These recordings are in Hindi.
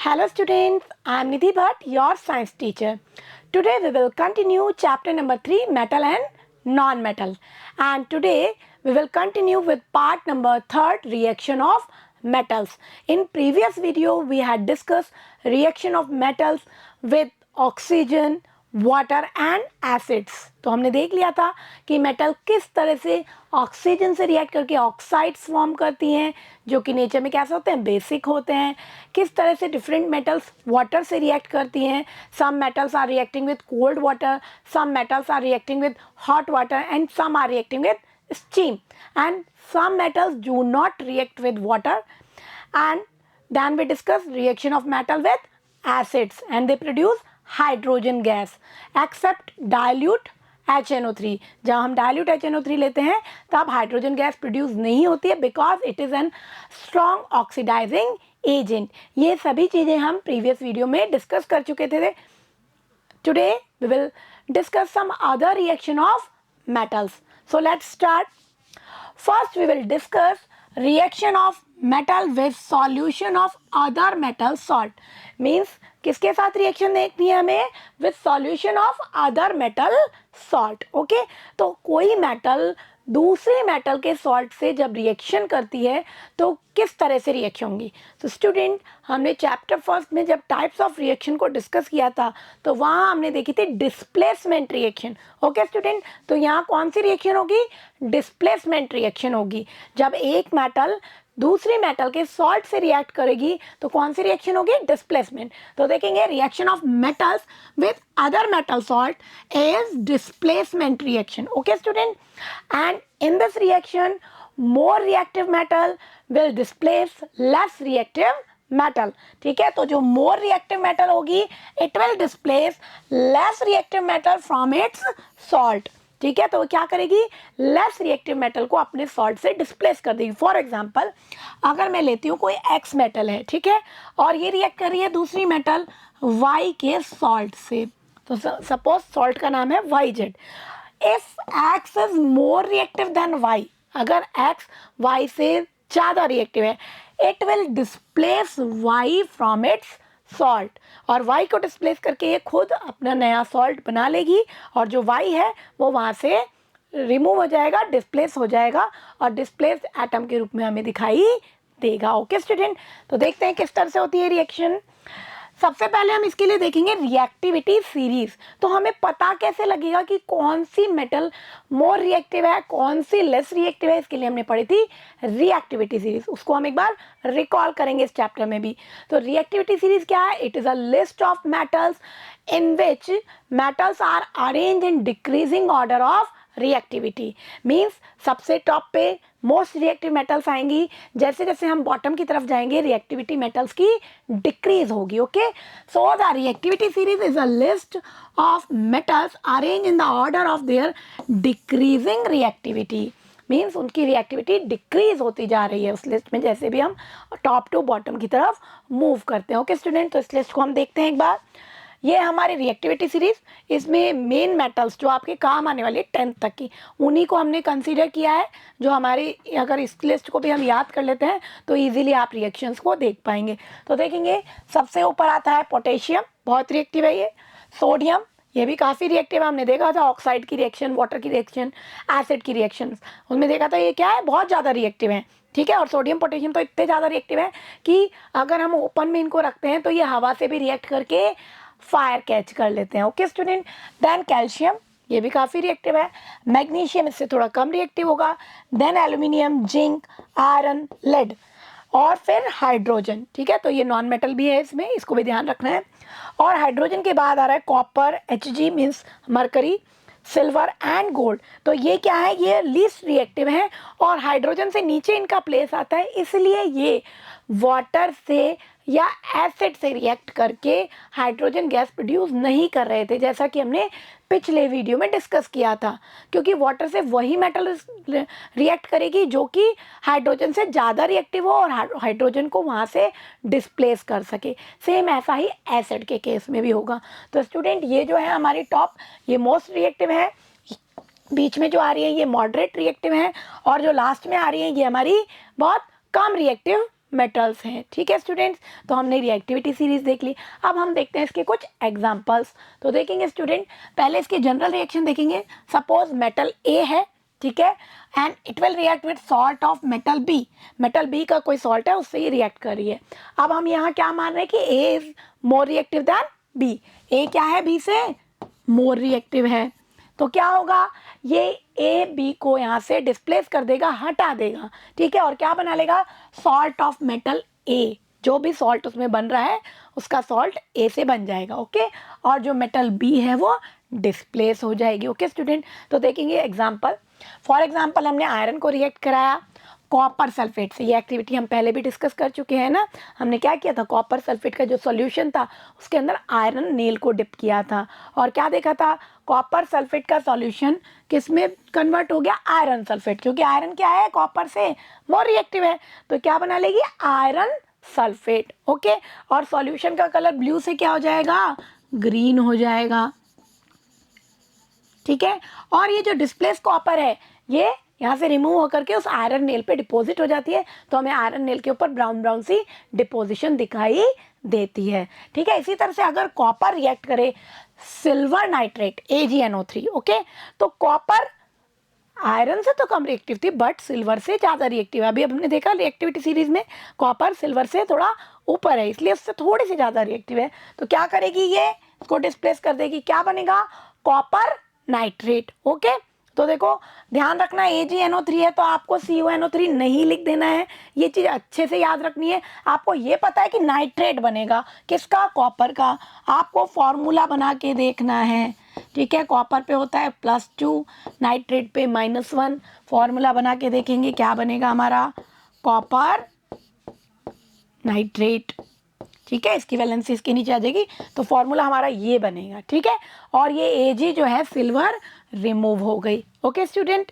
Hello students, I am Nidhi Bhatt, your science teacher. Today we will continue chapter number 3, metal and non-metal. And today we will continue with part number 3, reaction of metals. In previous video we had discussed reaction of metals with oxygen, water and acids. तो हमने देख लिया था कि मेटल किस तरह से ऑक्सीजन से रिएक्ट करके ऑक्साइड्स फॉर्म करती हैं जो कि नेचर में कैसे होते हैं, बेसिक होते हैं. किस तरह से डिफरेंट मेटल्स वाटर से रिएक्ट करती हैं. Some metals are reacting with cold water, some metals are reacting with hot water and some are reacting with steam and some metals do not react with water. And then we discuss reaction of metal with acids and they produce hydrogen gas except dilute HNO3. जब हम डाइल्यूट HNO3 लेते हैं तब हाइड्रोजन गैस प्रोड्यूस नहीं होती है because it is an strong oxidising agent. ये सभी चीज़ें हम प्रीवियस वीडियो में डिस्कस कर चुके थे. Today we will discuss some other reaction of metals. So let's start. First we will discuss reaction of metal with solution of other metal salt. Means किसके साथ रिएक्शन देखनी है हमें? With solution of other metal salt. Okay, तो कोई मेटल दूसरे मेटल के सॉल्ट से जब रिएक्शन करती है तो किस तरह से रिएक्शन होंगी. तो स्टूडेंट, हमने चैप्टर फर्स्ट में जब टाइप्स ऑफ रिएक्शन को डिस्कस किया था तो वहाँ हमने देखी थी डिस्प्लेसमेंट रिएक्शन. ओके स्टूडेंट, तो यहाँ कौन सी रिएक्शन होगी? डिस्प्लेसमेंट रिएक्शन होगी. जब एक मेटल दूसरे मेटल के सॉल्ट से रिएक्ट करेगी तो कौन सी रिएक्शन होगी? डिस्प्लेसमेंट. तो देखेंगे reaction of metals with other metal salt is displacement reaction. Okay student, and in this reaction more reactive metal will displace less reactive metal. ठीक है, तो जो मोर रिएक्टिव मेटल होगी it will displace less reactive metal from its salt. ठीक है, तो वो क्या करेगी? लेस रिएक्टिव मेटल को अपने सॉल्ट से डिस्प्लेस कर देगी. फॉर एग्जांपल, अगर मैं लेती हूँ कोई एक्स मेटल है, ठीक है, और ये रिएक्ट कर रही है दूसरी मेटल वाई के सॉल्ट से. तो सपोज सॉल्ट का नाम है YZ. If X is more reactive than Y, अगर एक्स वाई से ज़्यादा रिएक्टिव है, it will displace Y from its salt. और y को डिस्प्लेस करके ये खुद अपना नया सॉल्ट बना लेगी और जो y है वो वहाँ से रिमूव हो जाएगा, डिस्प्लेस हो जाएगा और डिस्प्लेस एटम के रूप में हमें दिखाई देगा. ओके स्टूडेंट, तो देखते हैं किस तरह से होती है रिएक्शन. सबसे पहले हम इसके लिए देखेंगे रिएक्टिविटी सीरीज. तो हमें पता कैसे लगेगा कि कौन सी मेटल मोर रिएक्टिव है, कौन सी लेस रिएक्टिव है? इसके लिए हमने पढ़ी थी रिएक्टिविटी सीरीज. उसको हम एक बार रिकॉल करेंगे इस चैप्टर में भी. तो रिएक्टिविटी सीरीज क्या है? It is a list of metals in which metals are arrange in decreasing order of reactivity. Means सबसे टॉप पे मोस्ट रिएक्टिव मेटल्स आएंगी, जैसे जैसे हम बॉटम की तरफ जाएंगे रिएक्टिविटी मेटल्स की डिक्रीज होगी. Okay, so the reactivity series is a list of metals arrange in the order of their decreasing reactivity. Means उनकी रिएक्टिविटी डिक्रीज होती जा रही है उस लिस्ट में, जैसे भी हम टॉप टू बॉटम की तरफ मूव करते हैं. ओके स्टूडेंट, तो इस लिस्ट को हम देखते हैं एक बार. ये हमारी रिएक्टिविटी सीरीज. इसमें मेन मेटल्स जो आपके काम आने वाले 10th तक की, उन्हीं को हमने कंसीडर किया है. जो हमारी, अगर इस लिस्ट को भी हम याद कर लेते हैं तो इजीली आप रिएक्शंस को देख पाएंगे. तो देखेंगे सबसे ऊपर आता है पोटेशियम, बहुत रिएक्टिव है ये. सोडियम, ये भी काफ़ी रिएक्टिव है. हमने देखा था ऑक्साइड की रिएक्शन, वाटर की रिएक्शन, एसिड की रिएक्शन, उसमें देखा था ये क्या है, बहुत ज़्यादा रिएक्टिव है. ठीक है, और सोडियम पोटेशियम तो इतने ज़्यादा रिएक्टिव है कि अगर हम ओपन में इनको रखते हैं तो ये हवा से भी रिएक्ट करके फायर कैच कर लेते हैं. ओके स्टूडेंट, देन कैल्शियम, ये भी काफ़ी रिएक्टिव है. मैग्नीशियम इससे थोड़ा कम रिएक्टिव होगा. Then aluminium, zinc, iron, lead और फिर हाइड्रोजन. ठीक है, तो ये नॉन मेटल भी है इसमें, इसको भी ध्यान रखना है. और हाइड्रोजन के बाद आ रहा है copper, Hg means mercury, silver and gold. तो ये क्या है? ये लीस्ट रिएक्टिव है और हाइड्रोजन से नीचे इनका प्लेस आता है, इसलिए ये वाटर से या एसिड से रिएक्ट करके हाइड्रोजन गैस प्रोड्यूस नहीं कर रहे थे, जैसा कि हमने पिछले वीडियो में डिस्कस किया था. क्योंकि वाटर से वही मेटल रिएक्ट करेगी जो कि हाइड्रोजन से ज़्यादा रिएक्टिव हो और हाइड्रोजन को वहाँ से डिस्प्लेस कर सके. सेम ऐसा ही एसिड के केस में भी होगा. तो स्टूडेंट, ये जो है हमारी टॉप, ये मोस्ट रिएक्टिव है. बीच में जो आ रही है ये मॉडरेट रिएक्टिव है और जो लास्ट में आ रही है ये हमारी बहुत कम रिएक्टिव मेटल्स हैं। ठीक है स्टूडेंट्स, तो हमने रिएक्टिविटी सीरीज देख ली। अब हम देखते हैं इसके कुछ एग्जांपल्स। तो देखेंगे स्टूडेंट, पहले इसके जनरल रिएक्शन देखेंगे। सपोज मेटल ए है, ठीक है, and it will react with salt of metal B. Metal B का कोई सॉल्ट है, उससे ये रिएक्ट कर रही है। अब हम यहाँ क्या मान रहे हैं कि A is more reactive than B. A क्या है, बी से मोर रिएक्टिव है। तो क्या होगा, ये ए बी को यहाँ से डिस्प्लेस कर देगा, हटा देगा, ठीक है, और क्या बना लेगा, सॉल्ट ऑफ मेटल ए। जो भी सॉल्ट उसमें बन रहा है उसका सॉल्ट ए से बन जाएगा, ओके, और जो मेटल बी है वो डिस्प्लेस हो जाएगी। ओके स्टूडेंट, तो देखेंगे एग्जाम्पल। फॉर एग्जाम्पल हमने आयरन को रिएक्ट कराया कॉपर सल्फेट से। ये एक्टिविटी हम पहले भी डिस्कस कर चुके हैं ना। हमने क्या किया था, कॉपर सल्फेट का जो सॉल्यूशन था उसके अंदर आयरन नेल को डिप किया था, और क्या देखा था, कॉपर सल्फेट का सॉल्यूशन किस में कन्वर्ट हो गया, आयरन सल्फेट, क्योंकि आयरन क्या है, कॉपर से मोर रिएक्टिव है, तो क्या बना लेगी, आयरन सल्फेट। ओके, और सॉल्यूशन का कलर ब्लू से क्या हो जाएगा, ग्रीन हो जाएगा, ठीक है। और ये जो डिस्प्लेस कॉपर है ये यहाँ से रिमूव होकर के उस आयरन नेल पे डिपॉजिट हो जाती है, तो हमें आयरन नेल के ऊपर ब्राउन ब्राउन सी डिपोजिशन दिखाई देती है, ठीक है। इसी तरह से अगर कॉपर रिएक्ट करे सिल्वर नाइट्रेट AgNO3, ओके, तो कॉपर आयरन से तो कम रिएक्टिव थी बट सिल्वर से ज़्यादा रिएक्टिव है। अभी हमने देखा रिएक्टिविटी सीरीज में कॉपर सिल्वर से थोड़ा ऊपर है, इसलिए उससे थोड़ी सी ज़्यादा रिएक्टिव है। तो क्या करेगी, ये इसको डिस्प्लेस कर देगी, क्या बनेगा, कॉपर नाइट्रेट। ओके, तो देखो ध्यान रखना AgNO3 है तो आपको CuNO3 नहीं लिख देना है, ये चीज़ अच्छे से याद रखनी है। आपको ये पता है कि नाइट्रेट बनेगा किसका, कॉपर का, आपको फॉर्मूला बना के देखना है, ठीक है। कॉपर पे होता है +2, नाइट्रेट पे -1, फॉर्मूला बना के देखेंगे क्या बनेगा हमारा, कॉपर नाइट्रेट, ठीक है। इसकी वैलेंसी इसके नीचे आ जाएगी, तो फॉर्मूला हमारा ये बनेगा, ठीक है। और ये Ag जो है सिल्वर रिमूव हो गई। ओके स्टूडेंट,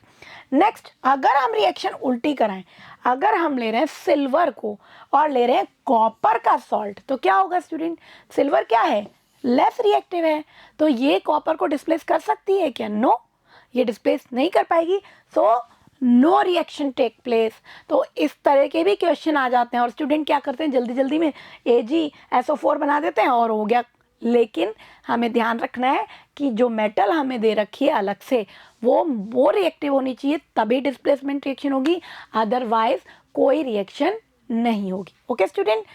नेक्स्ट अगर हम रिएक्शन उल्टी कराएं, अगर हम ले रहे हैं सिल्वर को और ले रहे हैं कॉपर का सॉल्ट, तो क्या होगा स्टूडेंट, सिल्वर क्या है, लेस रिएक्टिव है, तो ये कॉपर को डिस्प्लेस कर सकती है क्या, नो, ये डिस्प्लेस नहीं कर पाएगी, so no reaction take place. तो इस तरह के भी क्वेश्चन आ जाते हैं और स्टूडेंट क्या करते हैं, जल्दी जल्दी में AgSO4 बना देते हैं और हो गया। लेकिन हमें ध्यान रखना है कि जो मेटल हमें दे रखी है अलग से वो रिएक्टिव होनी चाहिए, तभी डिस्प्लेसमेंट रिएक्शन होगी, अदरवाइज कोई रिएक्शन नहीं होगी। ओके स्टूडेंट,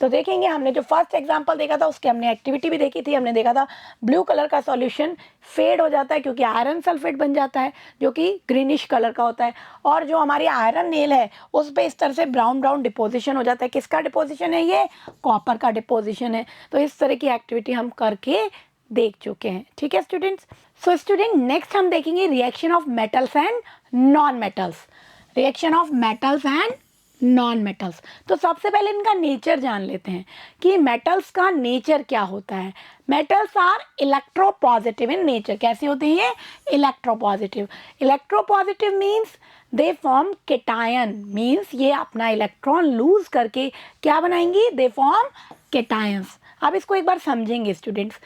तो देखेंगे हमने जो फर्स्ट एग्जांपल देखा था उसके हमने एक्टिविटी भी देखी थी। हमने देखा था ब्लू कलर का सॉल्यूशन फेड हो जाता है क्योंकि आयरन सल्फेट बन जाता है जो कि ग्रीनिश कलर का होता है, और जो हमारी आयरन नेल है उस पर इस तरह से ब्राउन ब्राउन डिपोजिशन हो जाता है। किसका डिपोजिशन है, ये कॉपर का डिपोजिशन है। तो इस तरह की एक्टिविटी हम करके देख चुके हैं, ठीक है स्टूडेंट्स। सो स्टूडेंट नेक्स्ट हम देखेंगे reaction of metals and non metals, reaction of metals and non metals. तो सबसे पहले इनका नेचर जान लेते हैं कि मेटल्स का नेचर क्या होता है। Metals are electropositive in nature. कैसे होते हैं ये, electropositive. Electropositive means they form cation, means ये अपना इलेक्ट्रॉन लूज करके क्या बनाएंगी, दे फॉर्म केटायंस। अब इसको एक बार समझेंगे स्टूडेंट्स।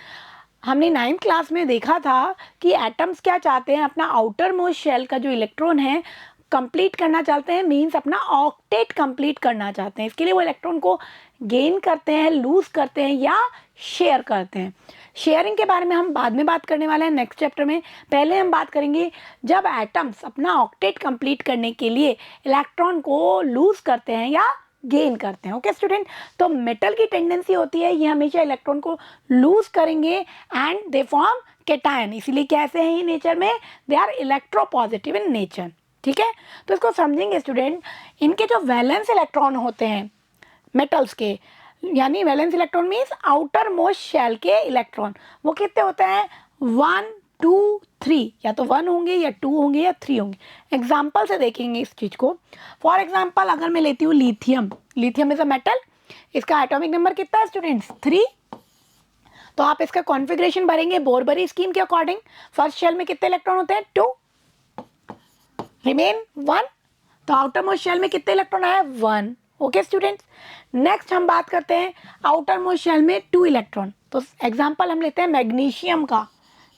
हमने 9th क्लास में देखा था कि एटम्स क्या चाहते हैं, अपना आउटर मोस्ट शेल का जो इलेक्ट्रॉन है कंप्लीट करना चाहते हैं, मीन्स अपना ऑक्टेट कंप्लीट करना चाहते हैं। इसके लिए वो इलेक्ट्रॉन को गेन करते हैं, लूज करते हैं या शेयर करते हैं। शेयरिंग के बारे में हम बाद में बात करने वाले हैं नेक्स्ट चैप्टर में। पहले हम बात करेंगे जब एटम्स अपना ऑक्टेट कंप्लीट करने के लिए इलेक्ट्रॉन को लूज करते हैं या गेन करते हैं। ओके स्टूडेंट, तो मेटल की टेंडेंसी होती है ये हमेशा इलेक्ट्रॉन को लूज करेंगे एंड दे फॉर्म केटायन। इसीलिए कैसे हैं ये नेचर में, they are electropositive in nature, ठीक है। तो इसको समझेंगे स्टूडेंट। इनके जो वैलेंस इलेक्ट्रॉन होते हैं मेटल्स के, यानी valence electron means outermost shell के इलेक्ट्रॉन, वो कितने होते हैं, 1 2 3, या तो 1 होंगे या 2 होंगे या 3 होंगे। एग्जाम्पल से देखेंगे इस चीज़ को। फॉर एग्जाम्पल अगर मैं लेती हूँ lithium, lithium is a metal, इसका एटॉमिक नंबर कितना है स्टूडेंट्स, 3। तो आप इसका कॉन्फ़िगरेशन भरेंगे बोरबरी स्कीम के अकॉर्डिंग। फर्स्ट शेल में कितने इलेक्ट्रॉन होते हैं, 2, रिमेन 1, तो आउटर मोस्ट शेल में कितने इलेक्ट्रॉन आए, 1। ओके स्टूडेंट्स, नेक्स्ट हम बात करते हैं आउटर मोस्ट शेल में 2 इलेक्ट्रॉन। तो एग्जांपल हम लेते हैं मैग्नीशियम का,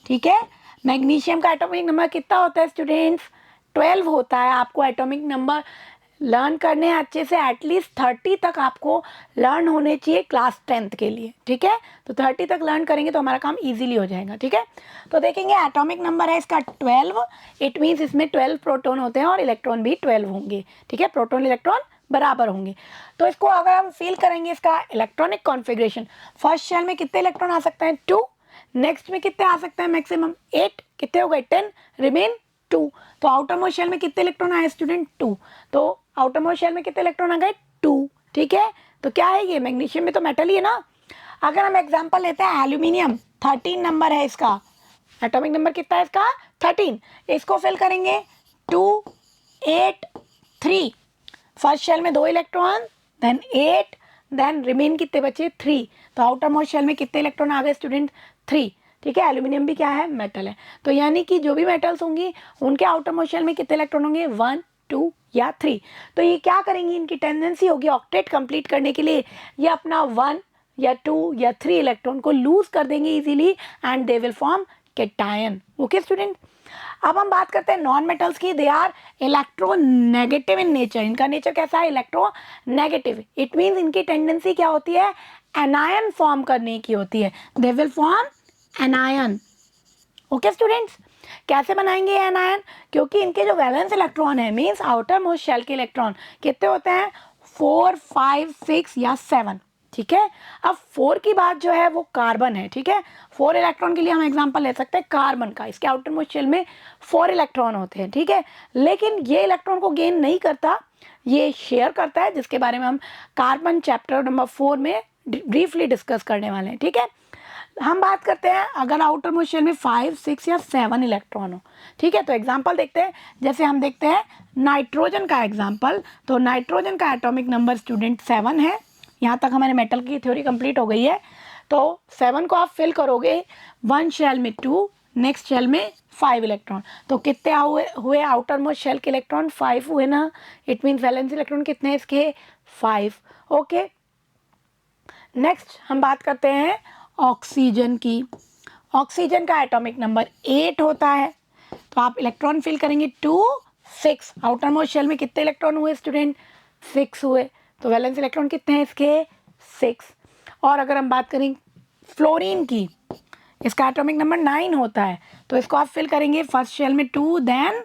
ठीक है। मैग्नीशियम का एटॉमिक नंबर कितना होता है स्टूडेंट्स, 12 होता है। आपको एटॉमिक नंबर लर्न करने अच्छे से एटलीस्ट 30 तक आपको लर्न होने चाहिए क्लास 10th के लिए, ठीक है। तो 30 तक लर्न करेंगे तो हमारा काम इजीली हो जाएगा, ठीक है। तो देखेंगे एटॉमिक नंबर है इसका 12, इट मीन्स इसमें 12 प्रोटॉन होते हैं और इलेक्ट्रॉन भी 12 होंगे, ठीक है। प्रोटॉन इलेक्ट्रॉन बराबर होंगे। तो इसको अगर हम फिल करेंगे इसका इलेक्ट्रॉनिक कॉन्फ़िगरेशन, फर्स्ट शेल में कितने इलेक्ट्रॉन आ सकते हैं 2, नेक्स्ट में कितने आ सकते हैं मैक्सिमम 8, कितने हो गए 10, रिमेन 2। तो आउटर मोस्ट शेल में कितने इलेक्ट्रॉन आए स्टूडेंट 2, तो आउटर मोस्ट शेल में कितने इलेक्ट्रॉन आ गए 2, ठीक है। तो क्या है ये, मैग्नीशियम में तो मेटल ही है ना। अगर हम एग्जांपल लेते हैं एल्यूमिनियम, 13 नंबर है इसका, एटॉमिक नंबर कितना है इसका 13, इसको फिल करेंगे 2 8 3, फर्स्ट शेल में 2 इलेक्ट्रॉन, देन 8, देन रिमेन कितने बचे 3। तो आउटर मोस्ट शेल में कितने इलेक्ट्रॉन आ गए स्टूडेंट 3, ठीक है। एल्यूमिनियम भी क्या है, मेटल है। तो यानी कि जो भी मेटल्स होंगी उनके आउटर मोस्ट शेल में कितने इलेक्ट्रॉन होंगे 1 2 या 3। तो ये क्या करेंगी, इनकी टेंडेंसी होगी ऑक्टेट कंप्लीट करने के लिए ये अपना 1 या 2 या 3 इलेक्ट्रॉन को लूज कर देंगे easily and they will form cation. Okay student, अब हम बात करते हैं नॉन मेटल्स की। They are electronegative in nature, इनका नेचर कैसा है इलेक्ट्रोनेगेटिव। इट मीन्स इनकी टेंडेंसी क्या होती है, एनायन फॉर्म करने की होती है, they will form anion. Okay students, कैसे बनाएंगे एनायन, क्योंकि इनके जो वैलेंस इलेक्ट्रॉन है मीन्स आउटर मोस्ट शेल के इलेक्ट्रॉन कितने होते हैं 4 5 6 या 7, ठीक है। अब 4 की बात जो है वो कार्बन है, ठीक है। 4 इलेक्ट्रॉन के लिए हम एग्जांपल ले सकते हैं कार्बन का, इसके आउटर मोस्ट शेल में 4 इलेक्ट्रॉन होते हैं, ठीक है। लेकिन ये इलेक्ट्रॉन को गेन नहीं करता, ये शेयर करता है, जिसके बारे में हम कार्बन चैप्टर नंबर 4 में ब्रीफली डिस्कस करने वाले हैं, ठीक है। हम बात करते हैं अगर आउटर मोस्ट शेल में 5 6 या 7 इलेक्ट्रॉन हो, ठीक है। तो एग्जांपल देखते हैं, जैसे हम देखते हैं नाइट्रोजन का एग्जांपल। तो नाइट्रोजन का एटॉमिक नंबर स्टूडेंट 7 है। यहाँ तक हमारे मेटल की थ्योरी कंप्लीट हो गई है। तो 7 को आप फिल करोगे, 1 शेल में 2, नेक्स्ट शेल में 5 इलेक्ट्रॉन। तो कितने हुए आउटर मोस्ट शेल के इलेक्ट्रॉन 5 हुए ना। इट मीन्स वैलेंस इलेक्ट्रॉन कितने हैं इसके 5। ओके, नेक्स्ट हम बात करते हैं ऑक्सीजन की। ऑक्सीजन का एटॉमिक नंबर 8 होता है। तो आप इलेक्ट्रॉन फिल करेंगे 2 6, आउटर मोस्ट शेल में कितने इलेक्ट्रॉन हुए स्टूडेंट 6 हुए। तो वैलेंस इलेक्ट्रॉन कितने हैं इसके 6। और अगर हम बात करें फ्लोरीन की, इसका एटॉमिक नंबर 9 होता है। तो इसको आप फिल करेंगे फर्स्ट शेल में 2 देन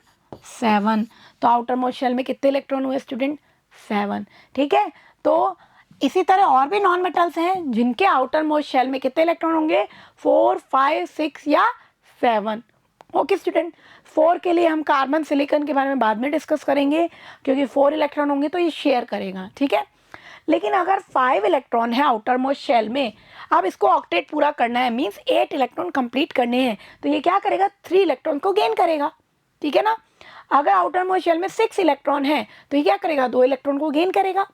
7। तो आउटर मोस्ट शेल में कितने इलेक्ट्रॉन हुए स्टूडेंट 7, ठीक है। तो इसी तरह और भी नॉन मेटल्स हैं जिनके आउटर मोस्ट शेल में कितने इलेक्ट्रॉन होंगे 4 5 6 या 7। ओके स्टूडेंट, 4 के लिए हम कार्बन सिलिकॉन के बारे में बाद में डिस्कस करेंगे, क्योंकि 4 इलेक्ट्रॉन होंगे तो ये शेयर करेगा, ठीक है। लेकिन अगर 5 इलेक्ट्रॉन है आउटर मोस्ट शेल में, अब इसको ऑक्टेट पूरा करना है मीन्स 8 इलेक्ट्रॉन कंप्लीट करने हैं, तो ये क्या करेगा 3 इलेक्ट्रॉन को गेन करेगा, ठीक है ना। अगर आउटर मोस्ट शेल में 6 इलेक्ट्रॉन है तो ये क्या करेगा 2 इलेक्ट्रॉन को गेन करेगा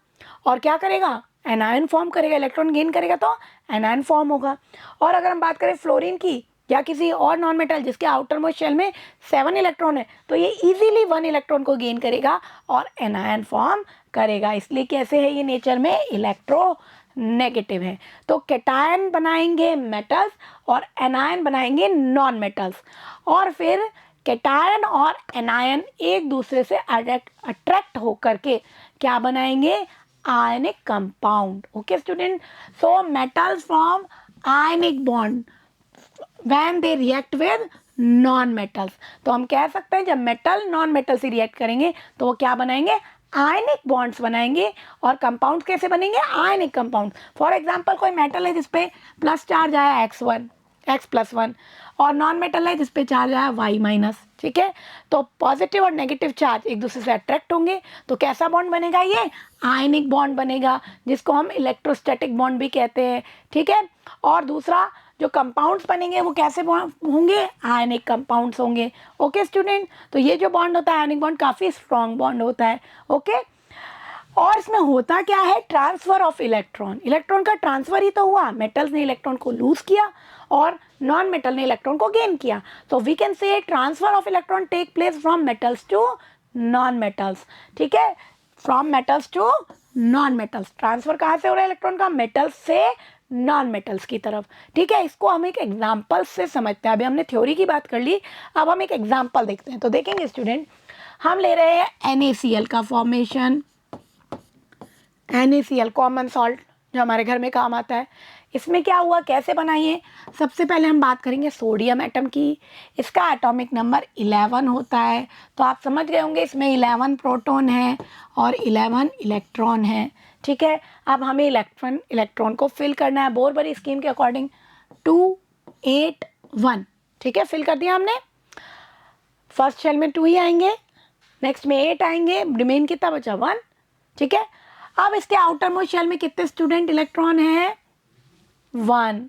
और क्या करेगा एनायन फॉर्म करेगा, इलेक्ट्रॉन गेन करेगा तो एनायन फॉर्म होगा। और अगर हम बात करें फ्लोरीन की या किसी और नॉन मेटल जिसके आउटर मोस्ट शेल में 7 इलेक्ट्रॉन है, तो ये इजीली 1 इलेक्ट्रॉन को गेन करेगा और एनायन फॉर्म करेगा। इसलिए कैसे है ये नेचर में इलेक्ट्रो नेगेटिव है। तो कैटायन बनाएंगे मेटल्स और एनायन बनाएंगे नॉन मेटल्स, और फिर कैटायन और एनायन एक दूसरे से अट्रैक्ट होकर के क्या बनाएंगे ionic compound. Okay student, so metals form ionic bond when they react with non metals. तो हम कह सकते हैं जब मेटल नॉन मेटल से रिएक्ट करेंगे तो वो क्या बनाएंगे आयनिक बॉन्ड्स बनाएंगे। और कंपाउंड्स कैसे बनेंगे आयनिक कंपाउंड। फॉर एग्जांपल कोई मेटल है जिसपे प्लस चार्ज आया x+1 और नॉन मेटल है जिसपे चार्ज आया y-, ठीक है। तो पॉजिटिव और नेगेटिव चार्ज एक दूसरे से अट्रैक्ट होंगे तो कैसा बॉन्ड बनेगा ये आयनिक बॉन्ड बनेगा, जिसको हम इलेक्ट्रोस्टैटिक बॉन्ड भी कहते हैं, ठीक है। और दूसरा जो कंपाउंड्स बनेंगे वो कैसे होंगे आयनिक कंपाउंड्स होंगे। ओके स्टूडेंट, तो ये जो बॉन्ड होता है आयनिक बॉन्ड काफ़ी स्ट्रॉन्ग बॉन्ड होता है। ओके, और इसमें होता क्या है ट्रांसफर ऑफ इलेक्ट्रॉन, इलेक्ट्रॉन का ट्रांसफर ही तो हुआ, मेटल्स ने इलेक्ट्रॉन को लूज किया और नॉन मेटल ने इलेक्ट्रॉन को गेन किया। तो we can say transfer of electron take place from metals to non metals, ठीक है। From metals to non metals, transfer कहाँ से हो रहा है इलेक्ट्रॉन का मेटल्स से नॉन मेटल्स की तरफ, ठीक है। इसको हम एक एग्जाम्पल से समझते हैं। अभी हमने थ्योरी की बात कर ली, अब हम एक एग्जाम्पल देखते हैं। तो देखेंगे स्टूडेंट, हम ले रहे हैं NaCl का फॉर्मेशन, NaCl कॉमन सॉल्ट जो हमारे घर में काम आता है। इसमें क्या हुआ, कैसे बनाइए, सबसे पहले हम बात करेंगे सोडियम एटम की। इसका एटॉमिक नंबर 11 होता है, तो आप समझ गए होंगे इसमें 11 प्रोटॉन है और 11 इलेक्ट्रॉन है। ठीक है, अब हमें इलेक्ट्रॉन को फिल करना है बोरबरी स्कीम के अकॉर्डिंग 2 8 1। ठीक है, फिल कर दिया हमने। फर्स्ट शेल में 2 ही आएंगे, नेक्स्ट में 8 आएंगे, रिमेन कितना बचा 1। ठीक है, अब इसके आउटर मोस्ट शेल में कितने स्टूडेंट इलेक्ट्रॉन है 1।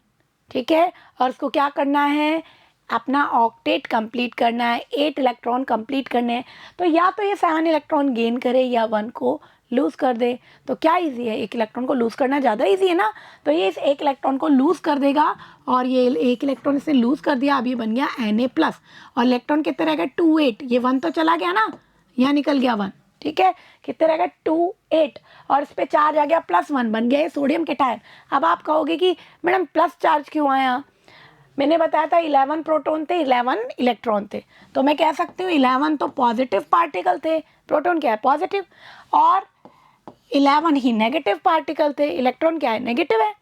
ठीक है, और उसको क्या करना है, अपना ऑक्टेट कंप्लीट करना है, 8 इलेक्ट्रॉन कंप्लीट करने हैं। तो या तो ये 7 इलेक्ट्रॉन गेन करे या 1 को लूज़ कर दे। तो क्या इजी है, 1 इलेक्ट्रॉन को लूज़ करना ज़्यादा इजी है ना। तो ये इस 1 इलेक्ट्रॉन को लूज़ कर देगा और ये 1 इलेक्ट्रॉन इसने लूज़ कर दिया। अब ये बन गया Na+, और इलेक्ट्रॉन कितने रह गए 2 8। ये 1 तो चला गया ना, यहाँ निकल गया 1। ठीक है, कितने रह गए 2 8, और इस पर चार्ज आ गया +1, बन गया ये सोडियम केटायन। अब आप कहोगे कि मैडम प्लस चार्ज क्यों आया, मैंने बताया था 11 प्रोटॉन थे, 11 इलेक्ट्रॉन थे। तो मैं कह सकती हूँ 11 तो पॉजिटिव पार्टिकल थे, प्रोटॉन क्या है पॉजिटिव, और 11 ही नेगेटिव पार्टिकल थे, इलेक्ट्रॉन क्या है नेगेटिव है,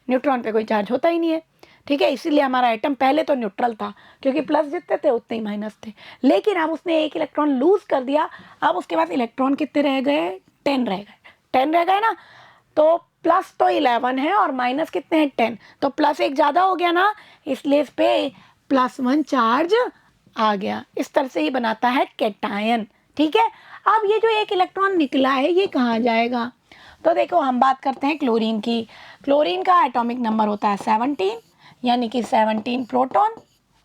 न्यूट्रॉन पे कोई चार्ज होता ही नहीं है। ठीक है, इसीलिए हमारा एटम पहले तो न्यूट्रल था, क्योंकि प्लस जितने थे उतने ही माइनस थे। लेकिन अब उसने 1 इलेक्ट्रॉन लूज कर दिया। अब उसके बाद इलेक्ट्रॉन कितने रह गए 10 रह गए, 10 रह गए ना। तो प्लस तो 11 है और माइनस कितने हैं 10, तो प्लस 1 ज़्यादा हो गया ना, इसलिए इस पर +1 चार्ज आ गया। इस तरह से ही बनाता है केटायन। ठीक है, अब ये जो 1 इलेक्ट्रॉन निकला है ये कहाँ जाएगा, तो देखो हम बात करते हैं क्लोरीन की। क्लोरीन का एटॉमिक नंबर होता है 17, यानी कि 17 प्रोटॉन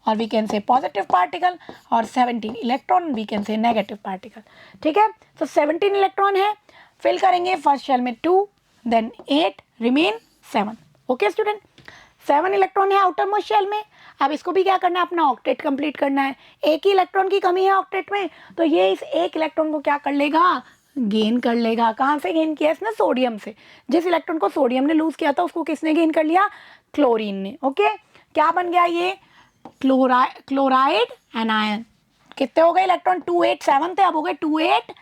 और we can say positive particle, और 17 electron we can say negative particle. ठीक है, तो 17 इलेक्ट्रॉन है, फिल करेंगे फर्स्ट शेल में 2 then 8 remain 7। Okay student, 7 electron है आउटर मोस्ट शेल में। अब इसको भी क्या करना है, अपना ऑक्टेट कंप्लीट करना है। एक ही इलेक्ट्रॉन की कमी है ऑक्टेट में, तो ये इस 1 इलेक्ट्रॉन को क्या कर लेगा, गेन कर लेगा। कहाँ से गेन किया इसने, सोडियम से। जिस इलेक्ट्रॉन को सोडियम ने लूज किया था उसको किसने गेन कर लिया, क्लोरीन ने। ओके, क्या बन गया ये क्लोराइड एनायन। कितने हो गए इलेक्ट्रॉन 2 8 7 थे, अब हो गए 2 8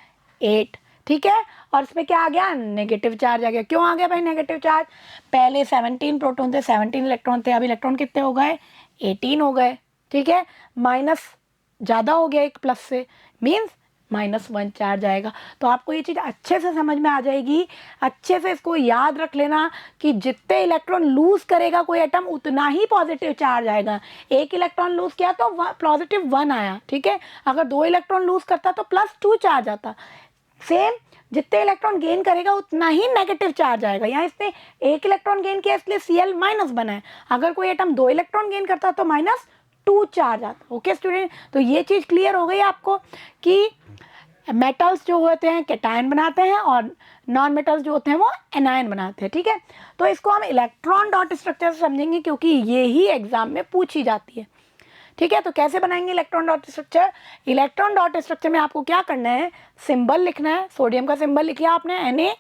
8। ठीक है, और इसमें क्या आ गया, नेगेटिव चार्ज आ गया। क्यों आ गया भाई नेगेटिव चार्ज, पहले 17 प्रोटॉन थे, 17 इलेक्ट्रॉन थे, अब इलेक्ट्रॉन कितने हो गए 18 हो गए। ठीक है, माइनस ज़्यादा हो गया एक प्लस से, मीन्स -1 चार्ज आएगा। तो आपको ये चीज़ अच्छे से समझ में आ जाएगी। अच्छे से इसको याद रख लेना कि जितने इलेक्ट्रॉन लूज करेगा कोई एटम उतना ही पॉजिटिव चार्ज आएगा। 1 इलेक्ट्रॉन लूज किया तो पॉजिटिव 1 आया। ठीक है, अगर 2 इलेक्ट्रॉन लूज करता तो +2 चार्ज आता। सेम जितने इलेक्ट्रॉन गेन करेगा उतना ही नेगेटिव चार्ज आएगा। यहाँ इसने 1 इलेक्ट्रॉन गेन किया इसलिए Cl- बना है। अगर कोई एटम 2 इलेक्ट्रॉन गेन करता तो -2 चार्ज आता। ओके स्टूडेंट, तो ये चीज़ क्लियर हो गई आपको कि मेटल्स जो होते हैं कैटायन बनाते हैं और नॉन मेटल्स जो होते हैं वो एनायन बनाते हैं। ठीक है, तो इसको हम इलेक्ट्रॉन डॉट स्ट्रक्चर से समझेंगे क्योंकि ये ही एग्जाम में पूछी जाती है। ठीक है, तो कैसे बनाएंगे electron dot structure. Electron dot structure में आपको क्या करना है, सिंबल लिखना है। सोडियम का सिंबल लिखिए आपने Na।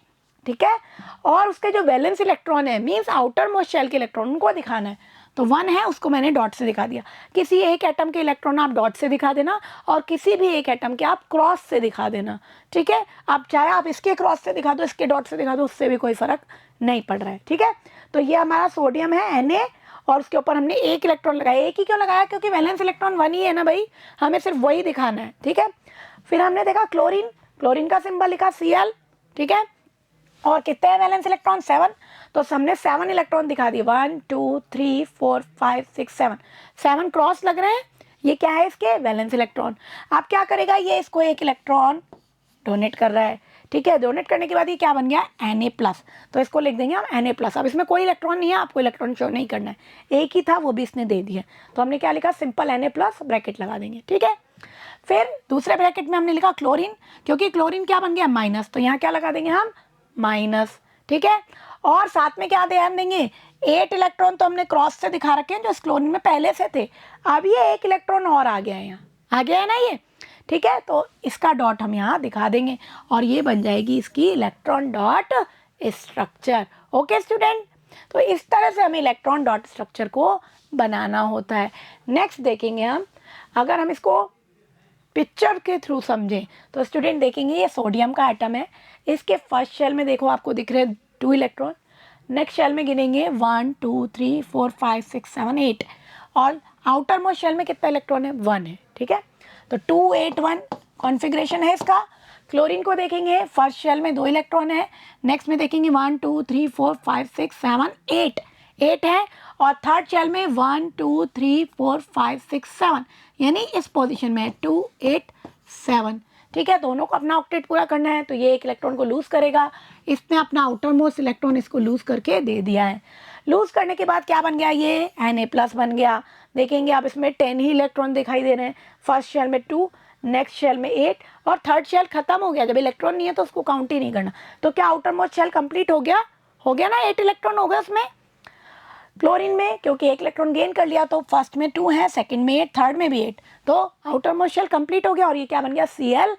ठीक है, और उसके जो वैलेंस इलेक्ट्रॉन है मीन्स आउटर मोस्ट शेल के इलेक्ट्रॉन उनको दिखाना है। तो 1 है उसको मैंने डॉट से दिखा दिया। किसी एक एटम के इलेक्ट्रॉन आप डॉट से दिखा देना और किसी भी एक एटम के आप क्रॉस से दिखा देना। ठीक है, आप चाहे आप इसके क्रॉस से दिखा दो, इसके डॉट से दिखा दो, उससे भी कोई फर्क नहीं पड़ रहा है। ठीक है, तो ये हमारा सोडियम है Na और उसके ऊपर हमने 1 इलेक्ट्रॉन लगाया। एक ही क्यों लगाया, क्योंकि वैलेंस इलेक्ट्रॉन 1 ही है ना भाई, हमें सिर्फ वही दिखाना है। ठीक है, फिर हमने देखा क्लोरीन, क्लोरीन का सिंबल लिखा Cl। ठीक है, और कितने हैं वैलेंस इलेक्ट्रॉन 7, तो हमने 7 इलेक्ट्रॉन दिखा दिए 1 2 3 4 5 6 7। 7 क्रॉस लग रहे हैं, ये क्या है इसके वैलेंस इलेक्ट्रॉन। अब क्या करेगा ये, इसको 1 इलेक्ट्रॉन डोनेट कर रहा है। ठीक है, डोनेट करने के बाद ये क्या बन गया Na+, तो इसको लिख देंगे हम Na+। अब इसमें कोई इलेक्ट्रॉन नहीं है, आपको इलेक्ट्रॉन शो नहीं करना है, एक ही था वो भी इसने दे दिया। तो हमने क्या लिखा, सिंपल Na+, ब्रैकेट लगा देंगे। ठीक है, फिर दूसरे ब्रैकेट में हमने लिखा क्लोरीन, क्योंकि क्लोरीन क्या बन गया माइनस, तो यहाँ क्या लगा देंगे हम माइनस। ठीक है, और साथ में क्या ध्यान देंगे, 8 इलेक्ट्रॉन तो हमने क्रॉस से दिखा रखे हैं जो इस क्लोरीन में पहले से थे। अब ये 1 इलेक्ट्रॉन और आ गया है, यहाँ आ गया है ना ये। ठीक है, तो इसका डॉट हम यहाँ दिखा देंगे और ये बन जाएगी इसकी electron dot structure. Okay student, तो इस तरह से हमें इलेक्ट्रॉन डॉट स्ट्रक्चर को बनाना होता है। नेक्स्ट देखेंगे हम, अगर हम इसको पिक्चर के थ्रू समझें। तो स्टूडेंट देखेंगे ये सोडियम का एटम है, इसके फर्स्ट शेल में देखो आपको दिख रहे हैं 2 इलेक्ट्रॉन, नेक्स्ट शेल में गिनेंगे 1 2 3 4 5 6 7 8 और आउटर मोस्ट शेल में कितना इलेक्ट्रॉन है 1 है, ठीक है। तो 2 8 1 कॉन्फ़िगरेशन है इसका। क्लोरीन को देखेंगे फर्स्ट शेल में 2 इलेक्ट्रॉन है, नेक्स्ट में देखेंगे 1 2 3 4 5 6 7 8 है और थर्ड शेल में 1 2 3 4 5 6 7 यानी इस पोजीशन में है 2 8 7, ठीक है। दोनों को अपना ऑक्टेट पूरा करना है तो ये एक इलेक्ट्रॉन को लूज़ करेगा, इसने अपना आउटर मोस्ट इलेक्ट्रॉन इसको लूज़ करके दे दिया है। लूज़ करने के बाद क्या बन गया, ये Na+ बन गया। देखेंगे आप इसमें 10 ही इलेक्ट्रॉन दिखाई दे रहे हैं, फर्स्ट शेल में 2, नेक्स्ट शेल में 8 और थर्ड शेल खत्म हो गया। जब इलेक्ट्रॉन नहीं है तो उसको काउंट ही नहीं करना। तो क्या आउटर मोस्ट शेल कंप्लीट हो गया ना, 8 इलेक्ट्रॉन हो गए उसमें। क्लोरीन में क्योंकि 1 इलेक्ट्रॉन गेन कर लिया तो फर्स्ट में 2 है, सेकंड में 8, थर्ड में भी 8, तो आउटर मोस्ट शेल कंप्लीट हो गया और ये क्या बन गया Cl-।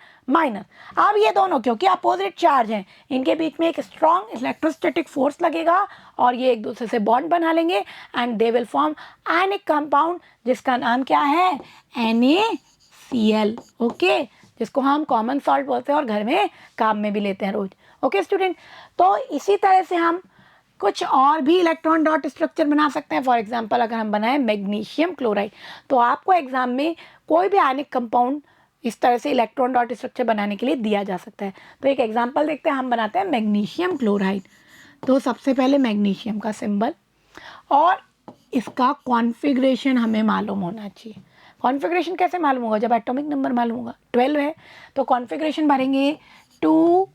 अब ये दोनों क्योंकि अपोजिट चार्ज हैं, इनके बीच में एक स्ट्रॉन्ग इलेक्ट्रोस्टैटिक फोर्स लगेगा और ये एक दूसरे से बॉन्ड बना लेंगे and they will form ionic compound जिसका नाम क्या है NaCl, ओके, जिसको हम कॉमन सॉल्ट बोलते हैं और घर में काम में भी लेते हैं रोज। ओके स्टूडेंट, तो इसी तरह से हम कुछ और भी इलेक्ट्रॉन डॉट स्ट्रक्चर बना सकते हैं। फॉर एग्जांपल अगर हम बनाएं मैग्नीशियम क्लोराइड तो आपको एग्जाम में कोई भी आयनिक कंपाउंड इस तरह से इलेक्ट्रॉन डॉट स्ट्रक्चर बनाने के लिए दिया जा सकता है। तो एक एग्जांपल देखते हैं, हम बनाते हैं मैग्नीशियम क्लोराइड। तो सबसे पहले मैग्नीशियम का सिंबल और इसका कॉन्फ़िगरेशन हमें मालूम होना चाहिए। कॉन्फ़िगरेशन कैसे मालूम होगा, जब एटॉमिक नंबर मालूम होगा। 12 है तो कॉन्फ़िगरेशन भरेंगे 2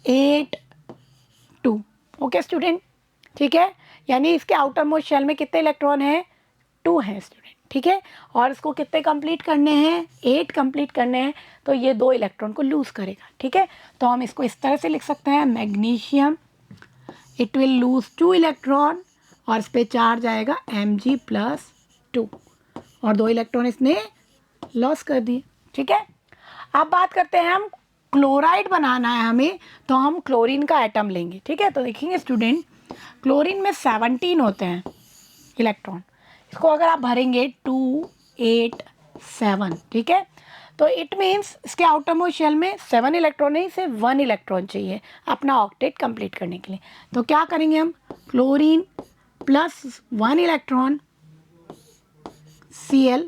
8 2, ओके स्टूडेंट, ठीक है। यानी इसके आउटर मोस्ट शेल में कितने इलेक्ट्रॉन हैं 2 हैं स्टूडेंट, ठीक है। और इसको कितने कंप्लीट करने हैं 8 कंप्लीट करने हैं, तो ये 2 इलेक्ट्रॉन को लूज़ करेगा, ठीक है। तो हम इसको इस तरह से लिख सकते हैं, magnesium it will lose 2 electron और इस पर चार्ज आएगा Mg+2 और 2 इलेक्ट्रॉन इसने लॉस कर दिए, ठीक है। अब बात करते हैं, हम क्लोराइड बनाना है हमें, तो हम क्लोरीन का एटम लेंगे, ठीक है। तो देखेंगे स्टूडेंट, क्लोरीन में 17 होते हैं इलेक्ट्रॉन, इसको अगर आप भरेंगे 2 8 7, ठीक है। तो इट मीन्स इसके आउटर मोस्ट शेल में 7 इलेक्ट्रॉन नहीं, सिर्फ 1 इलेक्ट्रॉन चाहिए अपना ऑक्टेट कंप्लीट करने के लिए। तो क्या करेंगे हम, क्लोरीन प्लस 1 इलेक्ट्रॉन Cl-।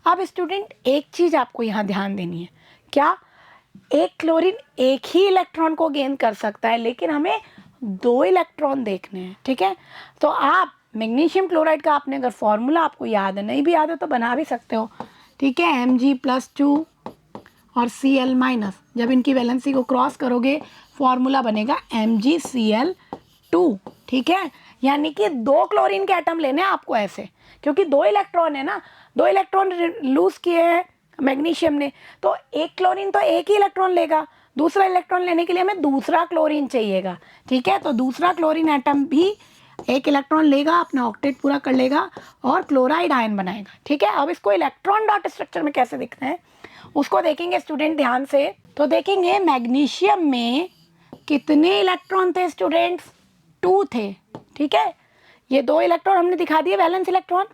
अब स्टूडेंट एक चीज़ आपको यहाँ ध्यान देनी है, क्या, एक क्लोरीन एक ही इलेक्ट्रॉन को गेन कर सकता है लेकिन हमें 2 इलेक्ट्रॉन देखने हैं, ठीक है। तो आप मैग्नीशियम क्लोराइड का आपने अगर फॉर्मूला आपको याद है, नहीं भी याद है तो बना भी सकते हो, ठीक है। Mg+2 और Cl-, जब इनकी वैलेंसी को क्रॉस करोगे फॉर्मूला बनेगा MgCl2, ठीक है। यानी कि 2 क्लोरीन के एटम लेने हैं आपको ऐसे, क्योंकि 2 इलेक्ट्रॉन है ना, 2 इलेक्ट्रॉन लूज़ किए हैं मैग्नीशियम ने, तो एक क्लोरीन तो एक ही इलेक्ट्रॉन लेगा, दूसरा इलेक्ट्रॉन लेने के लिए हमें दूसरा क्लोरीन चाहिएगा, ठीक है। तो दूसरा क्लोरीन एटम भी एक इलेक्ट्रॉन लेगा, अपना ऑक्टेट पूरा कर लेगा और क्लोराइड आयन बनाएगा, ठीक है। अब इसको इलेक्ट्रॉन डॉट स्ट्रक्चर में कैसे दिखते हैं उसको देखेंगे स्टूडेंट ध्यान से। तो देखेंगे मैग्नीशियम में कितने इलेक्ट्रॉन थे स्टूडेंट्स, 2 थे, ठीक है। ये 2 इलेक्ट्रॉन हमने दिखा दिए वैलेंस इलेक्ट्रॉन।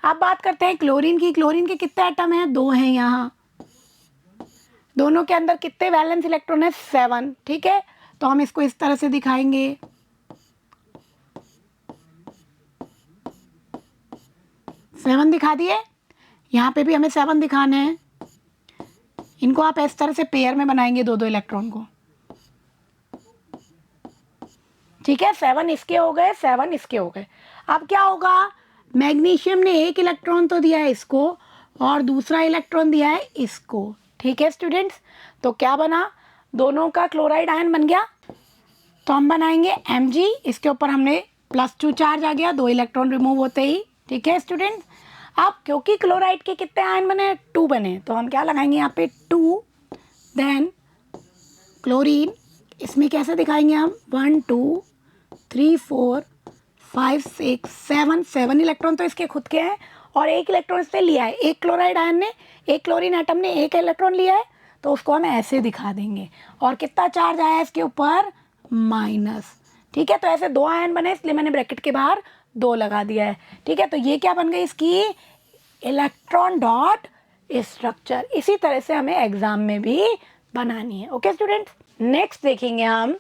अब बात करते हैं क्लोरीन की, क्लोरीन के कितने एटम हैं, 2 हैं यहाँ, दोनों के अंदर कितने वैलेंस इलेक्ट्रॉन है 7, ठीक है। तो हम इसको इस तरह से दिखाएंगे, 7 दिखा दिए, यहाँ पे भी हमें 7 दिखाने हैं। इनको आप इस तरह से पेयर में बनाएंगे 2 इलेक्ट्रॉन को, ठीक है। 7 इसके हो गए, 7 इसके हो गए। अब क्या होगा, मैग्नीशियम ने एक इलेक्ट्रॉन तो दिया है इसको और दूसरा इलेक्ट्रॉन दिया है इसको, ठीक है स्टूडेंट्स। तो क्या बना, दोनों का क्लोराइड आयन बन गया। तो हम बनाएंगे Mg, इसके ऊपर हमने +2 चार्ज आ गया, 2 इलेक्ट्रॉन रिमूव होते ही, ठीक है स्टूडेंट्स। अब क्योंकि क्लोराइड के कितने आयन बने, 2 बने, तो हम क्या लगाएंगे यहाँ पे 2, देन क्लोरीन, इसमें कैसे दिखाएंगे हम, 1 2 3 4 5 6 7, 7 इलेक्ट्रॉन तो इसके खुद के हैं और एक इलेक्ट्रॉन इसने लिया है, एक क्लोराइड आयन ने, एक क्लोरीन एटम ने एक इलेक्ट्रॉन लिया है, तो उसको हम ऐसे दिखा देंगे। और कितना चार्ज आया है इसके ऊपर, -, ठीक है। तो ऐसे 2 आयन बने, इसलिए मैंने ब्रैकेट के बाहर 2 लगा दिया है, ठीक है। तो ये क्या बन गई इसकी इलेक्ट्रॉन डॉट स्ट्रक्चर। इसी तरह से हमें एग्जाम में भी बनानी है। ओके स्टूडेंट्स, नेक्स्ट देखेंगे हम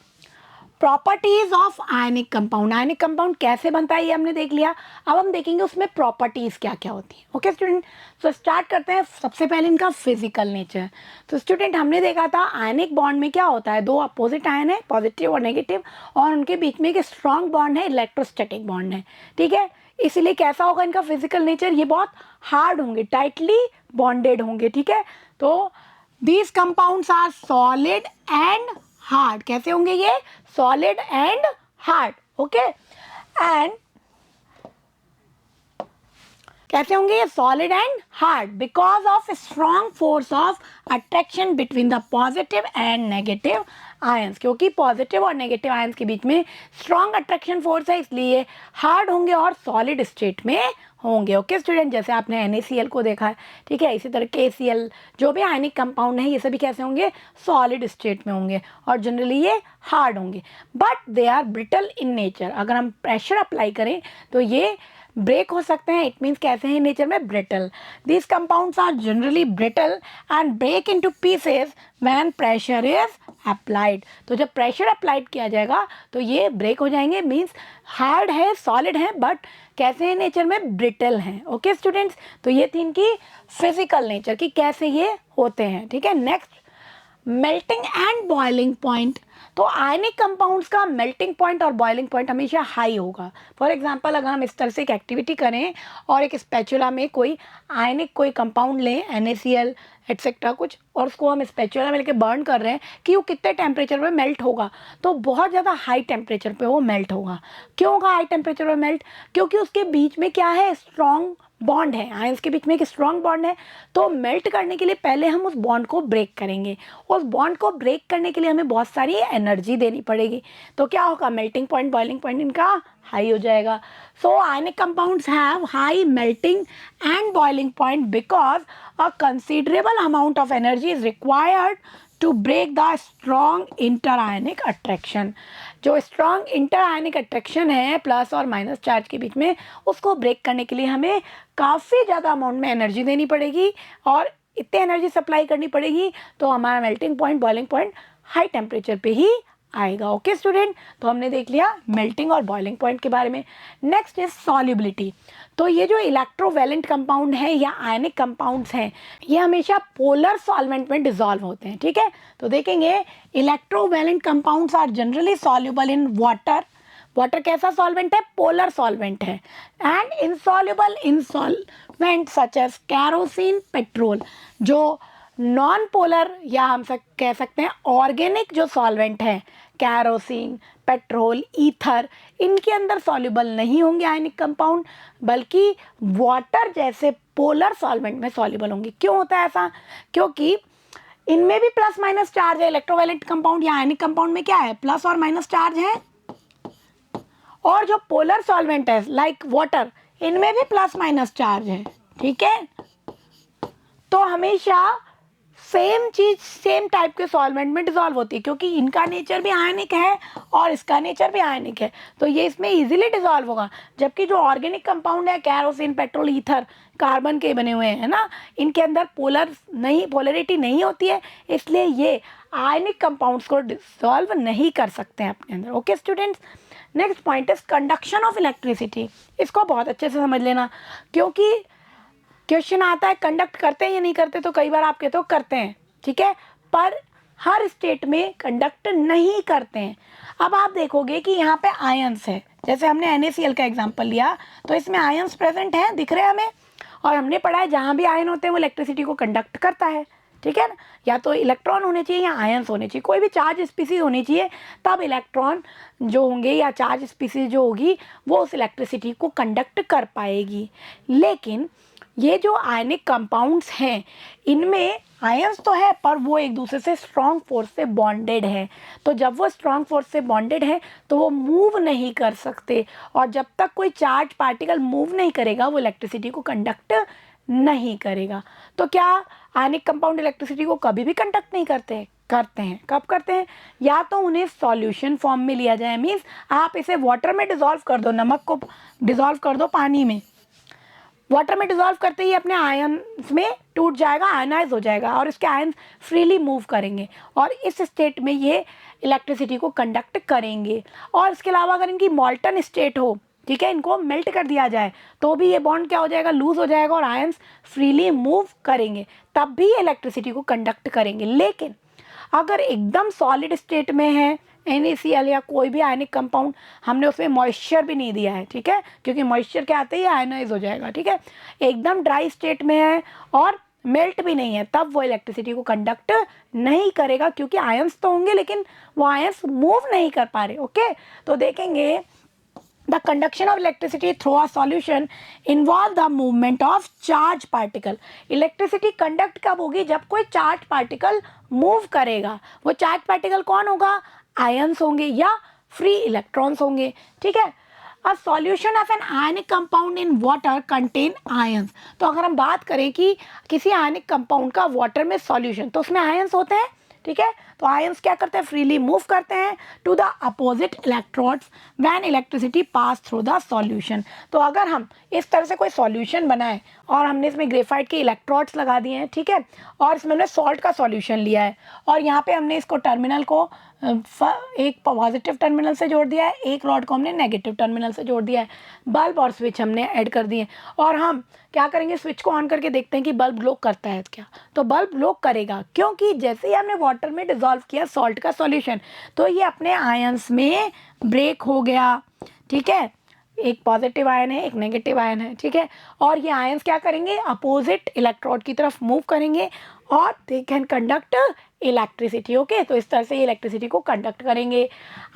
properties of ionic compound. Ionic compound कैसे बनता है ये हमने देख लिया। अब हम देखेंगे उसमें प्रॉपर्टीज क्या क्या होती हैं। ओके स्टूडेंट, तो स्टार्ट करते हैं सबसे पहले इनका फिजिकल नेचर। तो स्टूडेंट हमने देखा था आयनिक बॉन्ड में क्या होता है, दो अपोजिट आयन है, पॉजिटिव और नेगेटिव, और उनके बीच में एक स्ट्रॉन्ग बॉन्ड है, इलेक्ट्रोस्टैटिक बॉन्ड है। ठीक है, इसलिए कैसा होगा इनका फिजिकल नेचर, ये बहुत हार्ड होंगे, टाइटली बॉन्डेड होंगे। ठीक है, तो these compounds are solid and hard. कैसे होंगे ये, solid and hard. Okay, and कैसे होंगे ये, solid and hard, because of strong force of attraction between the positive and negative ions. क्योंकि पॉजिटिव और नेगेटिव आयंस के बीच में स्ट्रॉन्ग अट्रैक्शन फोर्स है, इसलिए हार्ड होंगे और सॉलिड स्टेट में होंगे। ओके स्टूडेंट, जैसे आपने NaCl को देखा है, ठीक है, इसी तरह KCl जो भी आयनिक कंपाउंड है ये सभी कैसे होंगे, सॉलिड स्टेट में होंगे और जनरली ये हार्ड होंगे, but they are brittle in nature. अगर हम प्रेशर अप्लाई करें तो ये ब्रेक हो सकते हैं। इट मीन्स कैसे हैं नेचर में, brittle. These compounds are generally brittle and break into pieces when pressure is applied. तो जब प्रेशर अप्लाइड किया जाएगा तो ये ब्रेक हो जाएंगे। मीन्स हार्ड है, सॉलिड है, बट कैसे हैं नेचर में, ब्रिटल हैं। ओके स्टूडेंट्स, तो ये थी इनकी फिजिकल नेचर कि कैसे ये होते हैं। ठीक है, next melting and boiling point. तो आयनिक कंपाउंड्स का मेल्टिंग पॉइंट और बॉइलिंग पॉइंट हमेशा हाई होगा। फॉर एग्जांपल, अगर हम इस तरह से एक एक्टिविटी करें और एक स्पैचुला में कोई आयनिक कोई कंपाउंड लें, NaCl एटसेट्रा कुछ, और उसको हम स्पैचुला में लेके बर्न कर रहे हैं कि वो कितने टेम्परेचर पे मेल्ट होगा, तो बहुत ज़्यादा हाई टेम्परेचर पे वो मेल्ट होगा। क्यों होगा हाई टेम्परेचर पे मेल्ट, क्योंकि उसके बीच में क्या है, स्ट्रॉन्ग बॉन्ड है, आयंस के बीच में एक स्ट्रॉन्ग बॉन्ड है। तो मेल्ट करने के लिए पहले हम उस बॉन्ड को ब्रेक करेंगे। उस बॉन्ड को ब्रेक करने के लिए हमें बहुत सारी एनर्जी देनी पड़ेगी। तो क्या होगा, मेल्टिंग पॉइंट बॉइलिंग पॉइंट इनका हाई हो जाएगा। So ionic compounds have high melting and boiling point because a considerable amount of energy is required to break the strong inter ionic attraction. जो स्ट्रॉन्ग इंटर आयनिक अट्रैक्शन है प्लस और माइनस चार्ज के बीच में, उसको ब्रेक करने के लिए हमें काफ़ी ज़्यादा अमाउंट में एनर्जी देनी पड़ेगी और इतनी एनर्जी सप्लाई करनी पड़ेगी, तो हमारा melting point boiling point high temperature पे ही आएगा। ओके स्टूडेंट, तो हमने देख लिया मेल्टिंग और बॉइलिंग पॉइंट के बारे में। Next is solubility. तो ये जो इलेक्ट्रोवैलेंट कंपाउंड है या आयनिक कंपाउंड्स हैं, ये हमेशा पोलर सॉल्वेंट में डिसॉल्व होते हैं। ठीक है, तो देखेंगे electrovalent compounds are generally soluble in water. Water कैसा सॉल्वेंट है, पोलर सॉल्वेंट है। And insoluble in solvent such as kerosene, petrol. जो नॉन पोलर या हम कह सकते हैं ऑर्गेनिक जो सॉल्वेंट है, कैरोसिन, पेट्रोल, ईथर, इनके अंदर सॉल्युबल नहीं होंगे आयनिक कंपाउंड, बल्कि वाटर जैसे पोलर सॉल्वेंट में सॉल्युबल होंगे। क्यों होता है ऐसा, क्योंकि इनमें भी प्लस माइनस चार्ज है। इलेक्ट्रोवैलेंट कंपाउंड या आयनिक कंपाउंड में क्या है, प्लस और माइनस चार्ज है। और जो पोलर सॉल्वेंट है लाइक वाटर, इनमें भी प्लस माइनस चार्ज है। ठीक है, तो हमेशा सेम चीज सेम टाइप के सॉल्वेंट में डिसॉल्व होती है, क्योंकि इनका नेचर भी आयनिक है और इसका नेचर भी आयनिक है, तो ये इसमें इजीली डिसॉल्व होगा। जबकि जो ऑर्गेनिक कंपाउंड है, कैरोसिन, पेट्रोल, ईथर, कार्बन के बने हुए हैं ना, इनके अंदर पोलरिटी नहीं होती है, इसलिए ये आयनिक कंपाउंड्स को डिसॉल्व नहीं कर सकते हैं अपने अंदर। Okay students, next point is conduction of electricity. इसको बहुत अच्छे से समझ लेना, क्योंकि क्वेश्चन आता है कंडक्ट करते हैं या नहीं करते, तो कई बार आप कहते हो करते हैं, ठीक है, पर हर स्टेट में कंडक्ट नहीं करते हैं। अब आप देखोगे कि यहाँ पे आयंस है, जैसे हमने NaCl का एग्जांपल लिया, तो इसमें आयंस प्रेजेंट हैं, दिख रहे हैं हमें, और हमने पढ़ा है जहाँ भी आयन होते हैं वो इलेक्ट्रिसिटी को कंडक्ट करता है। ठीक है ना, या तो इलेक्ट्रॉन होने चाहिए या आयंस होने चाहिए, कोई भी चार्ज स्पीसीज होनी चाहिए, तब इलेक्ट्रॉन जो होंगे या चार्ज स्पीसीज जो होगी वो उस इलेक्ट्रिसिटी को कंडक्ट कर पाएगी। लेकिन ये जो आयनिक कंपाउंड्स हैं, इनमें आयंस तो है पर वो एक दूसरे से स्ट्रॉन्ग फोर्स से बॉन्डेड है। तो जब वो स्ट्रॉन्ग फोर्स से बॉन्डेड है तो वो मूव नहीं कर सकते, और जब तक कोई चार्ज पार्टिकल मूव नहीं करेगा वो इलेक्ट्रिसिटी को कंडक्ट नहीं करेगा। तो क्या आयनिक कंपाउंड इलेक्ट्रिसिटी को कभी भी कंडक्ट नहीं करते? करते हैं। कब करते हैं? या तो उन्हें सॉल्यूशन फॉर्म में लिया जाए, मीन्स आप इसे वाटर में डिसॉल्व कर दो, नमक को डिसॉल्व कर दो पानी में, वाटर में डिजॉल्व करते ही अपने आयन्स में टूट जाएगा, आयनाइज हो जाएगा और इसके आयन्स फ्रीली मूव करेंगे और इस स्टेट में ये इलेक्ट्रिसिटी को कंडक्ट करेंगे। और इसके अलावा अगर इनकी मॉल्टन स्टेट हो, ठीक है, इनको मेल्ट कर दिया जाए तो भी ये बॉन्ड क्या हो जाएगा, लूज हो जाएगा और आयन्स फ्रीली मूव करेंगे, तब भी इलेक्ट्रिसिटी को कंडक्ट करेंगे। लेकिन अगर एकदम सॉलिड स्टेट में है NaCl या कोई भी आयनिक कंपाउंड, हमने उसमें मॉइस्चर भी नहीं दिया है, ठीक है, क्योंकि मॉइस्चर क्या आते ही आयनाइज हो जाएगा, ठीक है, एकदम ड्राई स्टेट में है और मेल्ट भी नहीं है, तब वो इलेक्ट्रिसिटी को कंडक्ट नहीं करेगा, क्योंकि आयंस तो होंगे लेकिन वो आयंस मूव नहीं कर पा रहे। ओके, तो देखेंगे the conduction of electricity through a solution involve the movement of charge particle। Electricity conduct कब होगी, जब कोई चार्ज पार्टिकल मूव करेगा। वो चार्ज पार्टिकल कौन होगा, आयंस होंगे या फ्री इलेक्ट्रॉन्स होंगे, ठीक है। A solution of an ionic compound in water contain ions। तो अगर हम बात करें कि किसी आयनिक कंपाउंड का वाटर में सॉल्यूशन, तो उसमें आयंस होते हैं, ठीक है। तो आयंस क्या करते हैं, फ्रीली मूव करते हैं to the opposite electrodes when electricity pass through the solution. तो अगर हम इस तरह से कोई सॉल्यूशन बनाए और हमने इसमें ग्रेफाइट के इलेक्ट्रोड्स लगा दिए हैं, ठीक है, और इसमें हमने सॉल्ट का सॉल्यूशन लिया है और यहाँ पे हमने इसको टर्मिनल को एक पॉजिटिव टर्मिनल से जोड़ दिया है, एक रॉड को हमने नेगेटिव टर्मिनल से जोड़ दिया है, बल्ब और स्विच हमने ऐड कर दिए और हम क्या करेंगे, स्विच को ऑन करके देखते हैं कि बल्ब ग्लो करता है क्या। तो बल्ब ग्लो करेगा, क्योंकि जैसे ही हमने वाटर में डिजॉल्व किया सॉल्ट का सॉल्यूशन, तो ये अपने आयंस में ब्रेक हो गया, ठीक है, एक पॉजिटिव आयन है, एक नेगेटिव आयन है, ठीक है, और ये आयंस क्या करेंगे, अपोजिट इलेक्ट्रोड की तरफ मूव करेंगे और they can conduct electricity. Okay, तो इस तरह से इलेक्ट्रिसिटी को कंडक्ट करेंगे।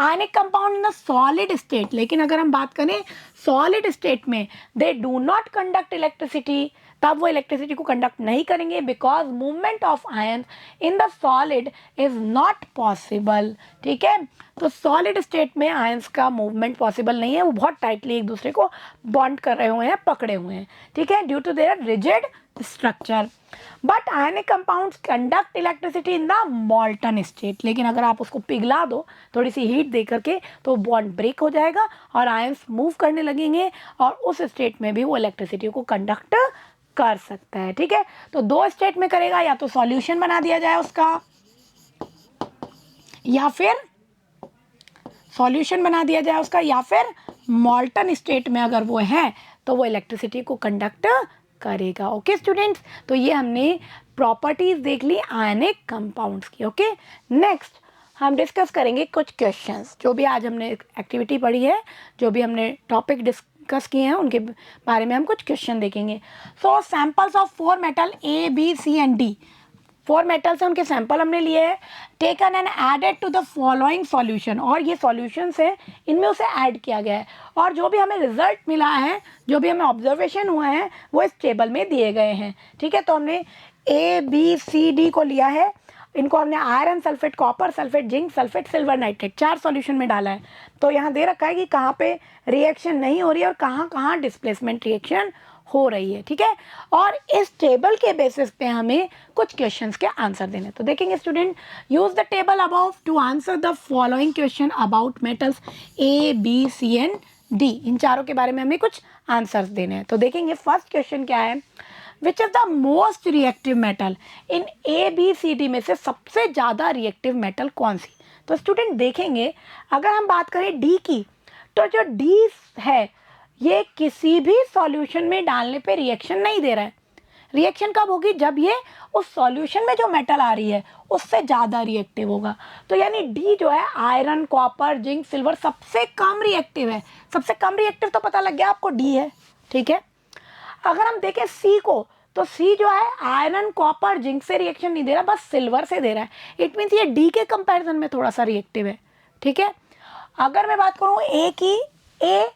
Ionic compound in the solid state, लेकिन अगर हम बात करें सॉलिड स्टेट में, they do not conduct electricity, तब वो इलेक्ट्रिसिटी को कंडक्ट नहीं करेंगे, because movement of ion in the solid is not possible, ठीक है। तो सॉलिड स्टेट में आयंस का मूवमेंट पॉसिबल नहीं है, वो बहुत टाइटली एक दूसरे को बॉन्ड कर रहे हुए हैं, पकड़े हुए हैं, ठीक है, due to their rigid structure. But ionic compounds conduct electricity in the molten state, लेकिन अगर आप उसको पिघला दो थोड़ी सी हीट दे करके, तो बॉन्ड ब्रेक हो जाएगा और आयंस मूव करने लगेंगे और उस स्टेट में भी वो इलेक्ट्रिसिटी को कंडक्ट कर सकता है, ठीक है। तो दो स्टेट में करेगा, या तो सॉल्यूशन बना दिया जाए उसका, या फिर सॉल्यूशन बना दिया जाए उसका, या फिर मॉल्टन स्टेट में अगर वो है तो वो इलेक्ट्रिसिटी को कंडक्ट करेगा। ओके स्टूडेंट्स, तो ये हमने प्रॉपर्टीज देख ली आयनिक कंपाउंड्स की। ओके, नेक्स्ट हम डिस्कस करेंगे कुछ क्वेश्चंस, जो भी आज हमने एक्टिविटी पढ़ी है, जो भी हमने टॉपिक डिस्कस किए हैं, उनके बारे में हम कुछ क्वेश्चन देखेंगे। So samples of 4 metal A, B, C and D, 4 metal से उनके सैंपल हमने लिए हैं, taken and added to the following solution, और ये सॉल्यूशंस है, इनमें उसे ऐड किया गया है और जो भी हमें रिजल्ट मिला है, जो भी हमें ऑब्जर्वेशन हुआ है, वो इस टेबल में दिए गए हैं, ठीक है। तो हमने A, B, C, D को लिया है, इनको हमने iron sulphate, copper sulphate, zinc sulphate, silver nitrate 4 solution में डाला है। तो यहाँ दे रखा है कि कहाँ पे रिएक्शन नहीं हो रही है और कहाँ कहाँ डिस्प्लेसमेंट रिएक्शन हो रही है, ठीक है। और इस टेबल के बेसिस पे हमें कुछ क्वेश्चंस के आंसर देने। तो देखेंगे student, use the table above to answer the following question about metals A, B, C and D। इन चारों के बारे में हमें कुछ आंसर्स देने हैं। तो देखेंगे फर्स्ट क्वेश्चन क्या है, which is the most reactive metal in A, B, C, D में से सबसे ज़्यादा रिएक्टिव मेटल कौन सी। तो स्टूडेंट देखेंगे, अगर हम बात करें D की, तो जो D है ये किसी भी सॉल्यूशन में डालने पे रिएक्शन नहीं दे रहा है। रिएक्शन कब होगी, जब ये उस सॉल्यूशन में जो मेटल आ रही है उससे ज़्यादा रिएक्टिव होगा। तो यानी डी जो है, आयरन, कॉपर, जिंक, सिल्वर, सबसे कम रिएक्टिव है। सबसे कम रिएक्टिव तो पता लग गया आपको, डी है, ठीक है। अगर हम देखें सी को, तो सी जो है आयरन, कॉपर, जिंक से रिएक्शन नहीं दे रहा, बस सिल्वर से दे रहा है। इट मीन्स ये डी के कंपैरिजन में थोड़ा सा रिएक्टिव है, ठीक है। अगर मैं बात करूँ ए की, ए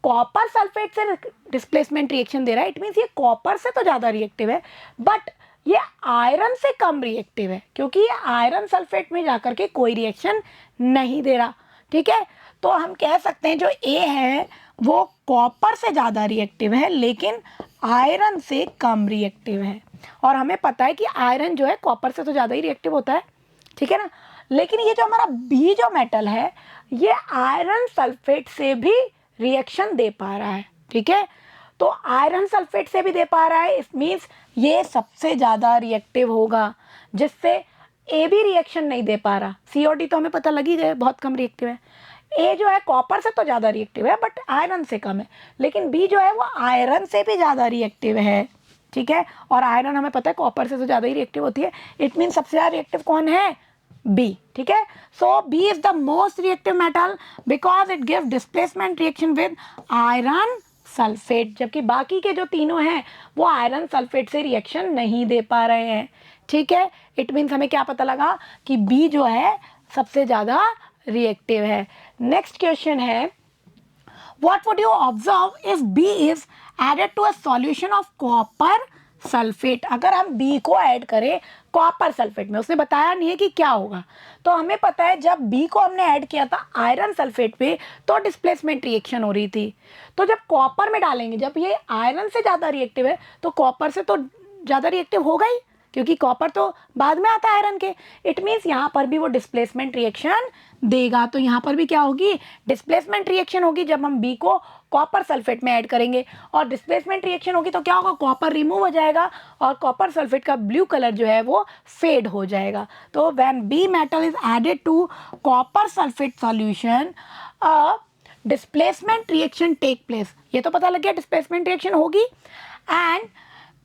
कॉपर सल्फेट से डिस्प्लेसमेंट रिएक्शन दे रहा है, इट मीन्स ये कॉपर से तो ज़्यादा रिएक्टिव है, बट ये आयरन से कम रिएक्टिव है, क्योंकि ये आयरन सल्फेट में जाकर के कोई रिएक्शन नहीं दे रहा, ठीक है। तो हम कह सकते हैं जो ए है वो कॉपर से ज़्यादा रिएक्टिव है, लेकिन आयरन से कम रिएक्टिव है। और हमें पता है कि आयरन जो है कॉपर से तो ज़्यादा ही रिएक्टिव होता है, ठीक है ना। लेकिन ये जो हमारा बी जो मेटल है, ये आयरन सल्फेट से भी रिएक्शन दे पा रहा है, ठीक है। तो आयरन सल्फेट से भी दे पा रहा है, इट मीन्स ये सबसे ज़्यादा रिएक्टिव होगा, जिससे ए भी रिएक्शन नहीं दे पा रहा। COD तो हमें पता लग ही गया बहुत कम रिएक्टिव है। ए जो है कॉपर से तो ज़्यादा रिएक्टिव है बट आयरन से कम है, लेकिन बी जो है वो आयरन से भी ज़्यादा रिएक्टिव है, ठीक है। और आयरन हमें पता है कॉपर से तो ज़्यादा ही रिएक्टिव होती है, इट मीन सबसे ज़्यादा रिएक्टिव कौन है? बी, ठीक है। So B is the most reactive metal because it give displacement reaction with iron sulphate, जबकि बाकी के जो तीनों हैं वो आयरन सल्फेट से रिएक्शन नहीं दे पा रहे हैं, ठीक है। इट मीन्स हमें क्या पता लगा कि बी जो है सबसे ज़्यादा रिएक्टिव है। नेक्स्ट क्वेश्चन है, what would you observe if B is added to a solution of copper sulfate? अगर हम B को ऐड करें कॉपर सल्फेट में, उसने बताया नहीं है कि क्या होगा, तो हमें पता है जब B को हमने ऐड किया था आयरन सल्फेट पे तो डिस्प्लेसमेंट रिएक्शन हो रही थी, तो जब कॉपर में डालेंगे, जब ये आयरन से ज़्यादा रिएक्टिव है तो कॉपर से तो ज़्यादा रिएक्टिव होगा ही, क्योंकि कॉपर तो बाद में आता है आयरन के। इट मीन्स यहाँ पर भी वो डिस्प्लेसमेंट रिएक्शन देगा, तो यहाँ पर भी क्या होगी? डिस्प्लेसमेंट रिएक्शन होगी जब हम बी को कॉपर सल्फेट में ऐड करेंगे, और डिस्प्लेसमेंट रिएक्शन होगी तो क्या होगा? कॉपर रिमूव हो जाएगा और कॉपर सल्फेट का ब्लू कलर जो है वो फेड हो जाएगा। तो when B metal is added to copper sulphate solution displacement reaction take place, ये तो पता लग गया डिस्प्लेसमेंट रिएक्शन होगी, and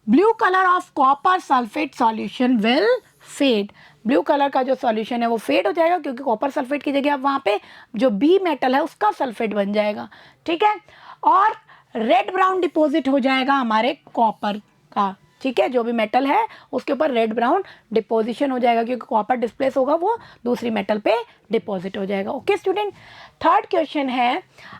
blue colour of copper sulphate solution will fade, blue colour का जो सॉल्यूशन है वो फेड हो जाएगा, क्योंकि कॉपर सल्फेट की जगह अब वहाँ पे जो बी मेटल है उसका सल्फेट बन जाएगा, ठीक है। और रेड ब्राउन डिपॉजिट हो जाएगा हमारे कॉपर का, ठीक है, जो भी मेटल है उसके ऊपर रेड ब्राउन डिपोजिशन हो जाएगा, क्योंकि कॉपर डिस्प्लेस होगा वो दूसरी मेटल पे डिपॉजिट हो जाएगा। ओके स्टूडेंट, थर्ड क्वेश्चन है,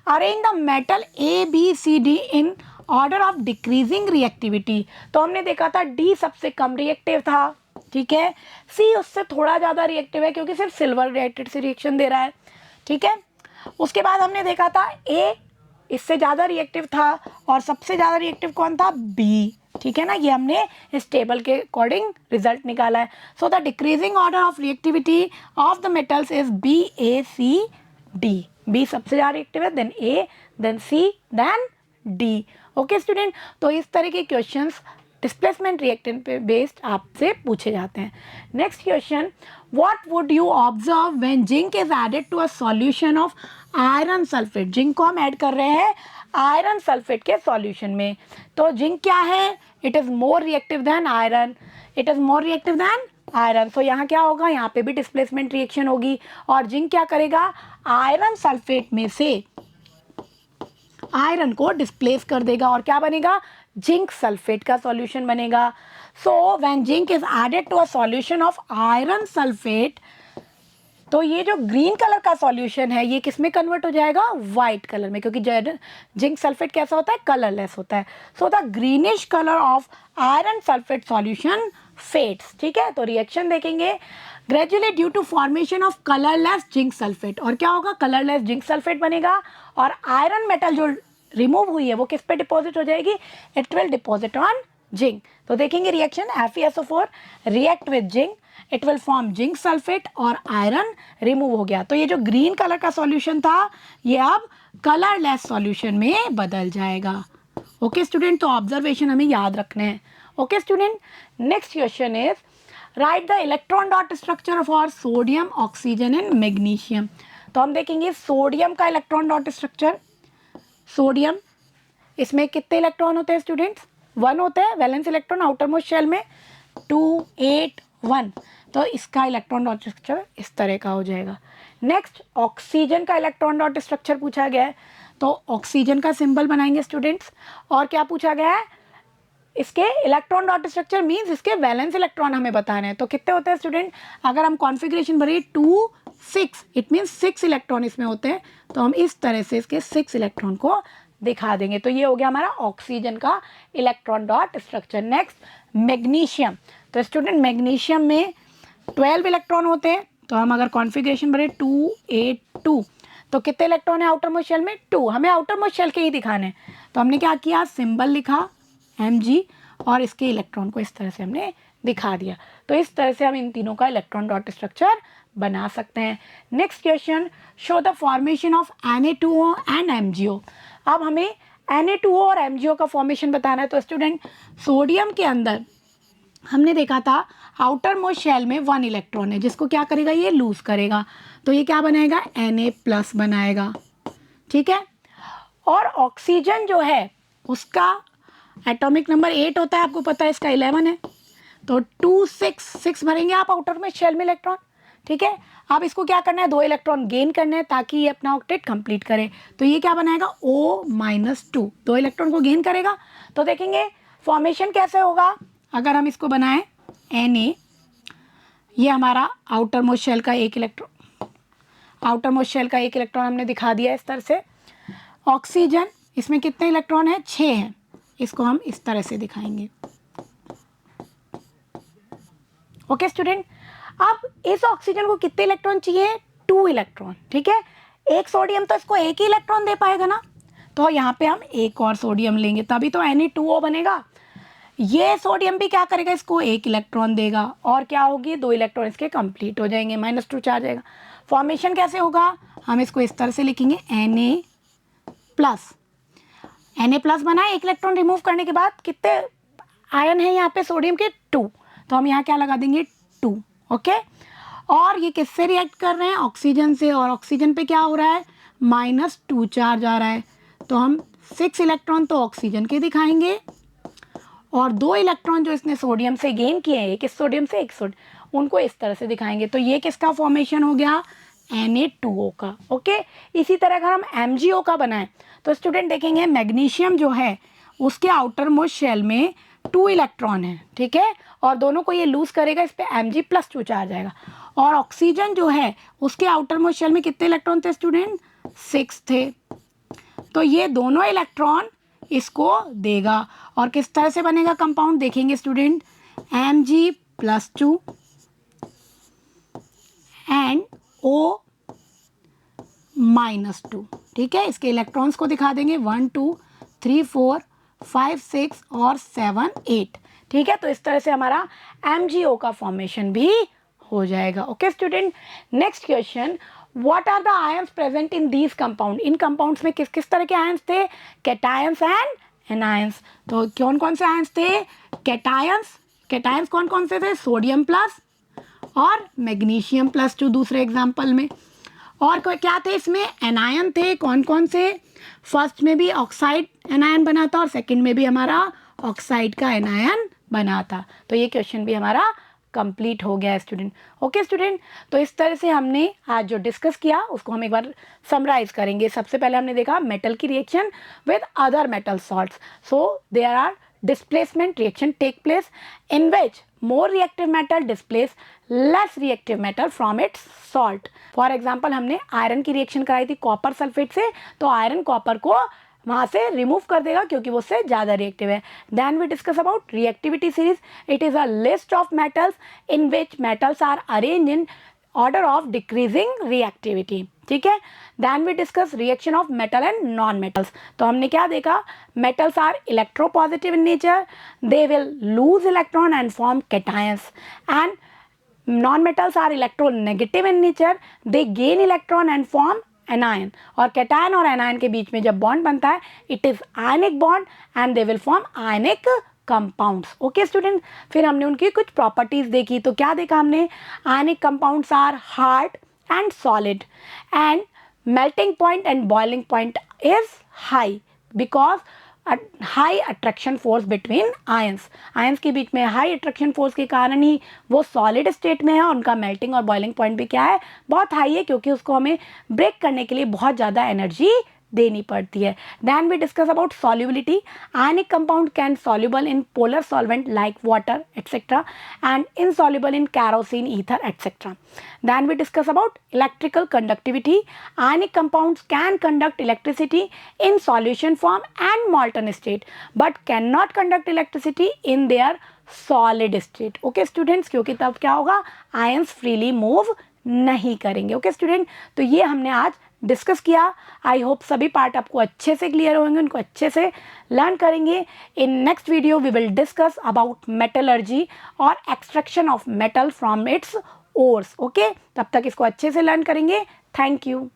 arrange the metal ABCD in order of decreasing reactivity. तो हमने देखा था डी सबसे कम रिएक्टिव था, ठीक है, सी उससे थोड़ा ज़्यादा रिएक्टिव है क्योंकि सिर्फ सिल्वर रिलेटेड से रिएक्शन दे रहा है, ठीक है। उसके बाद हमने देखा था ए इससे ज़्यादा रिएक्टिव था, और सबसे ज़्यादा रिएक्टिव कौन था? बी, ठीक है ना, ये हमने इस टेबल के अकॉर्डिंग रिजल्ट निकाला है। So the decreasing order of reactivity of the metals is BACD, B सबसे ज़्यादा रिएक्टिव है, then A, then C, then D. Okay student, तो इस तरह के क्वेश्चंस डिस्प्लेसमेंट रिएक्टेंट पे बेस्ड आपसे पूछे जाते हैं। Next question, what would you observe when zinc is added to a solution of iron sulphate. Zinc को हम ऐड कर रहे हैं आयरन सल्फेट के सॉल्यूशन में, तो जिंक क्या है? It is more reactive than iron, it is more reactive than iron. So यहाँ क्या होगा? यहाँ पे भी डिस्प्लेसमेंट रिएक्शन होगी, और जिंक क्या करेगा? आयरन सल्फेट में से आयरन को डिस्प्लेस कर देगा, और क्या बनेगा? जिंक सल्फेट का सॉल्यूशन बनेगा। So when zinc is added to a solution of iron sulphate, तो ये जो ग्रीन कलर का सॉल्यूशन है ये किस में कन्वर्ट हो जाएगा? वाइट कलर में, क्योंकि जिंक सल्फेट कैसा होता है? कलरलेस होता है। So the greenish colour of iron sulphate solution fades, ठीक है। तो रिएक्शन देखेंगे, gradually due to formation of colourless zinc sulphate, और क्या होगा? कलरलेस जिंक सल्फेट बनेगा, और आयरन मेटल जो रिमूव हुई है वो किस पे डिपॉजिट हो जाएगी? It will deposit on zinc. तो देखेंगे reaction, FeSO4 react with zinc, it will form zinc sulphate, और आयरन रिमूव हो गया। तो ये जो ग्रीन कलर का सॉल्यूशन था ये अब कलरलेस सॉल्यूशन में बदल जाएगा। ओके स्टूडेंट, तो ऑब्जर्वेशन हमें याद रखने हैं। Okay student, next question is right the electron dot structure for sodium, oxygen and magnesium. तो हम देखेंगे सोडियम का इलेक्ट्रॉन डॉट स्ट्रक्चर। सोडियम, इसमें कितने इलेक्ट्रॉन होते हैं स्टूडेंट्स? 1 होते हैं, valence electron outermost shell में 2, 8, 1, तो इसका इलेक्ट्रॉन डॉट स्ट्रक्चर इस तरह का हो जाएगा। नेक्स्ट ऑक्सीजन का इलेक्ट्रॉन डॉट स्ट्रक्चर पूछा गया है, तो ऑक्सीजन का सिंबल बनाएंगे स्टूडेंट्स। और क्या पूछा गया है? इसके इलेक्ट्रॉन डॉट स्ट्रक्चर मीन्स इसके वैलेंस इलेक्ट्रॉन हमें बताने हैं। तो कितने होते हैं स्टूडेंट? अगर हम कॉन्फ़िगरेशन भरिए 2, 6, इट मीन्स 6 इलेक्ट्रॉन इसमें होते हैं, तो हम इस तरह से इसके 6 इलेक्ट्रॉन को दिखा देंगे। तो ये हो गया हमारा ऑक्सीजन का electron dot structure. Next magnesium, तो स्टूडेंट मैग्नीशियम में 12 इलेक्ट्रॉन होते हैं, तो हम अगर कॉन्फ़िगरेशन भरे 2, 8, 2, तो कितने इलेक्ट्रॉन है आउटर मोस्ट शेल में? 2, हमें आउटर मोस्ट शेल के ही दिखाने हैं। तो हमने क्या किया? सिंबल लिखा Mg, और इसके इलेक्ट्रॉन को इस तरह से हमने दिखा दिया। तो इस तरह से हम इन तीनों का इलेक्ट्रॉन डॉट स्ट्रक्चर बना सकते हैं। Next question, show the formation of Na2O and MgO। अब हमें Na2O और MgO का फॉर्मेशन बताना है। तो स्टूडेंट सोडियम के अंदर हमने देखा था आउटर मोस्ट शेल में 1 इलेक्ट्रॉन है जिसको क्या करेगा, ये लूज करेगा, तो ये क्या बनाएगा, Na+ बनाएगा, ठीक है। और ऑक्सीजन जो है उसका एटॉमिक नंबर 8 होता है, आपको पता है, इसका 11 है, तो 2 6 6 भरेंगे आप आउटर में शेल में इलेक्ट्रॉन, ठीक है। अब इसको क्या करना है, 2 इलेक्ट्रॉन गेन करने हैं ताकि ये अपना ऑक्टेट कंप्लीट करे, तो ये क्या बनाएगा, O-2, 2 इलेक्ट्रॉन को गेन करेगा। तो देखेंगे फॉर्मेशन कैसे होगा, अगर हम इसको बनाएं Na, ये हमारा आउटर मोस्ट शेल का 1 इलेक्ट्रॉन, आउटर मोस्ट शेल का 1 इलेक्ट्रॉन हमने दिखा दिया इस तरह से। ऑक्सीजन, इसमें कितने इलेक्ट्रॉन हैं, 6 हैं, इसको हम इस तरह से दिखाएंगे। ओके स्टूडेंट, अब इस ऑक्सीजन को कितने इलेक्ट्रॉन चाहिए, 2 इलेक्ट्रॉन, ठीक है। एक सोडियम तो इसको 1 ही इलेक्ट्रॉन दे पाएगा ना, तो यहाँ पे हम एक और सोडियम लेंगे तभी तो Na2O बनेगा। ये सोडियम भी क्या करेगा, इसको 1 इलेक्ट्रॉन देगा और क्या होगी, 2 इलेक्ट्रॉन इसके कंप्लीट हो जाएंगे, -2 चार्ज आएगा। फॉर्मेशन कैसे होगा, हम इसको इस तरह से लिखेंगे Na+ बना, 1 इलेक्ट्रॉन रिमूव करने के बाद कितने आयन है यहाँ पे सोडियम के, 2, तो हम यहाँ क्या लगा देंगे, 2, ओके। और ये किससे रिएक्ट कर रहे हैं, ऑक्सीजन से, और ऑक्सीजन पे क्या हो रहा है, -2 चार्ज आ रहा है, तो हम 6 इलेक्ट्रॉन तो ऑक्सीजन के दिखाएंगे और 2 इलेक्ट्रॉन जो इसने सोडियम से गेन किए हैं, किस सोडियम से, एक सोडियम, उनको इस तरह से दिखाएंगे। तो ये किसका फॉर्मेशन हो गया, Na2O का, ओके। इसी तरह अगर हम MgO का बनाएं तो स्टूडेंट देखेंगे मैग्नीशियम जो है उसके आउटर मोस्ट शेल में 2 इलेक्ट्रॉन है, ठीक है, और दोनों को ये लूज करेगा, इस पे Mg+2 चार्ज आएगा। और ऑक्सीजन जो है उसके आउटर मोस्ट शेल में कितने इलेक्ट्रॉन थे स्टूडेंट, 6 थे, तो ये दोनों इलेक्ट्रॉन इसको देगा। और किस तरह से बनेगा कंपाउंड देखेंगे स्टूडेंट, Mg+2 एंड O-2, ठीक है। इसके इलेक्ट्रॉन्स को दिखा देंगे 1 2 3 4 5 6 और 7 8, ठीक है। तो इस तरह से हमारा MgO का फॉर्मेशन भी हो जाएगा, okay student. Next question, what are the ions present in these compound, इन कंपाउंड्स में किस किस तरह के आयंस थे, कैटायंस एंड एनायंस। तो कौन कौन से आयंस थे, कैटायंस, कैटायंस कौन कौन से थे, सोडियम प्लस और मैग्नीशियम +2 दूसरे एग्जाम्पल में। और क्या थे इसमें, एनायन थे, कौन कौन से, फर्स्ट में भी ऑक्साइड एनायन बना था और सेकंड में भी हमारा ऑक्साइड का एनायन बना था। तो ये क्वेश्चन भी हमारा कंप्लीट हो गया है स्टूडेंट, ओके स्टूडेंट। तो इस तरह से हमने आज जो डिस्कस किया उसको हम एक बार समराइज करेंगे। सबसे पहले हमने देखा मेटल की reaction with other metal salts, so there are displacement reaction take place in which more reactive metal displace less reactive metal from its salt. For example, हमने आयरन की रिएक्शन कराई थी कॉपर सल्फेट से, तो आयरन कॉपर को वहाँ से रिमूव कर देगा क्योंकि वो उससे ज़्यादा रिएक्टिव है। Then we discuss about reactivity series, it is a list of metals in which metals are arrange in order of decreasing reactivity, ठीक है। Then we discuss reaction of metal and non metals. तो हमने क्या देखा, metals are electropositive in nature, they will lose electron and form cations, and non metals are electronegative in nature, they gain electron and form anion. और कैटायन और एनायन के बीच में जब बॉन्ड बनता है it is ionic bond and they will form ionic compounds, okay student. फिर हमने उनकी कुछ प्रॉपर्टीज देखी, तो क्या देखा हमने, ionic compounds are hard and solid and melting point and boiling point is high because high attraction force between ions, ions के बीच में हाई अट्रैक्शन फोर्स के कारण ही वो सॉलिड स्टेट में है और उनका मेल्टिंग और बॉइलिंग पॉइंट भी क्या है, बहुत हाई है, क्योंकि उसको हमें ब्रेक करने के लिए बहुत ज़्यादा एनर्जी देनी पड़ती है। Then we discuss about solubility, ionic compound can soluble in polar solvent like water etcetera and insoluble in kerosene, ether etcetera. Then we discuss about electrical conductivity. Ionic compounds can conduct electricity in solution form and molten state, but cannot conduct electricity in their solid state. Okay students, क्योंकि तब क्या होगा, ions freely move नहीं करेंगे। ओके स्टूडेंट, तो ये हमने आज डिस्कस किया। आई होप सभी पार्ट आपको अच्छे से क्लियर होंगे, उनको अच्छे से लर्न करेंगे। In next video we will discuss about metallurgy और extraction of metal from its ores, okay. तब तक इसको अच्छे से लर्न करेंगे। Thank you.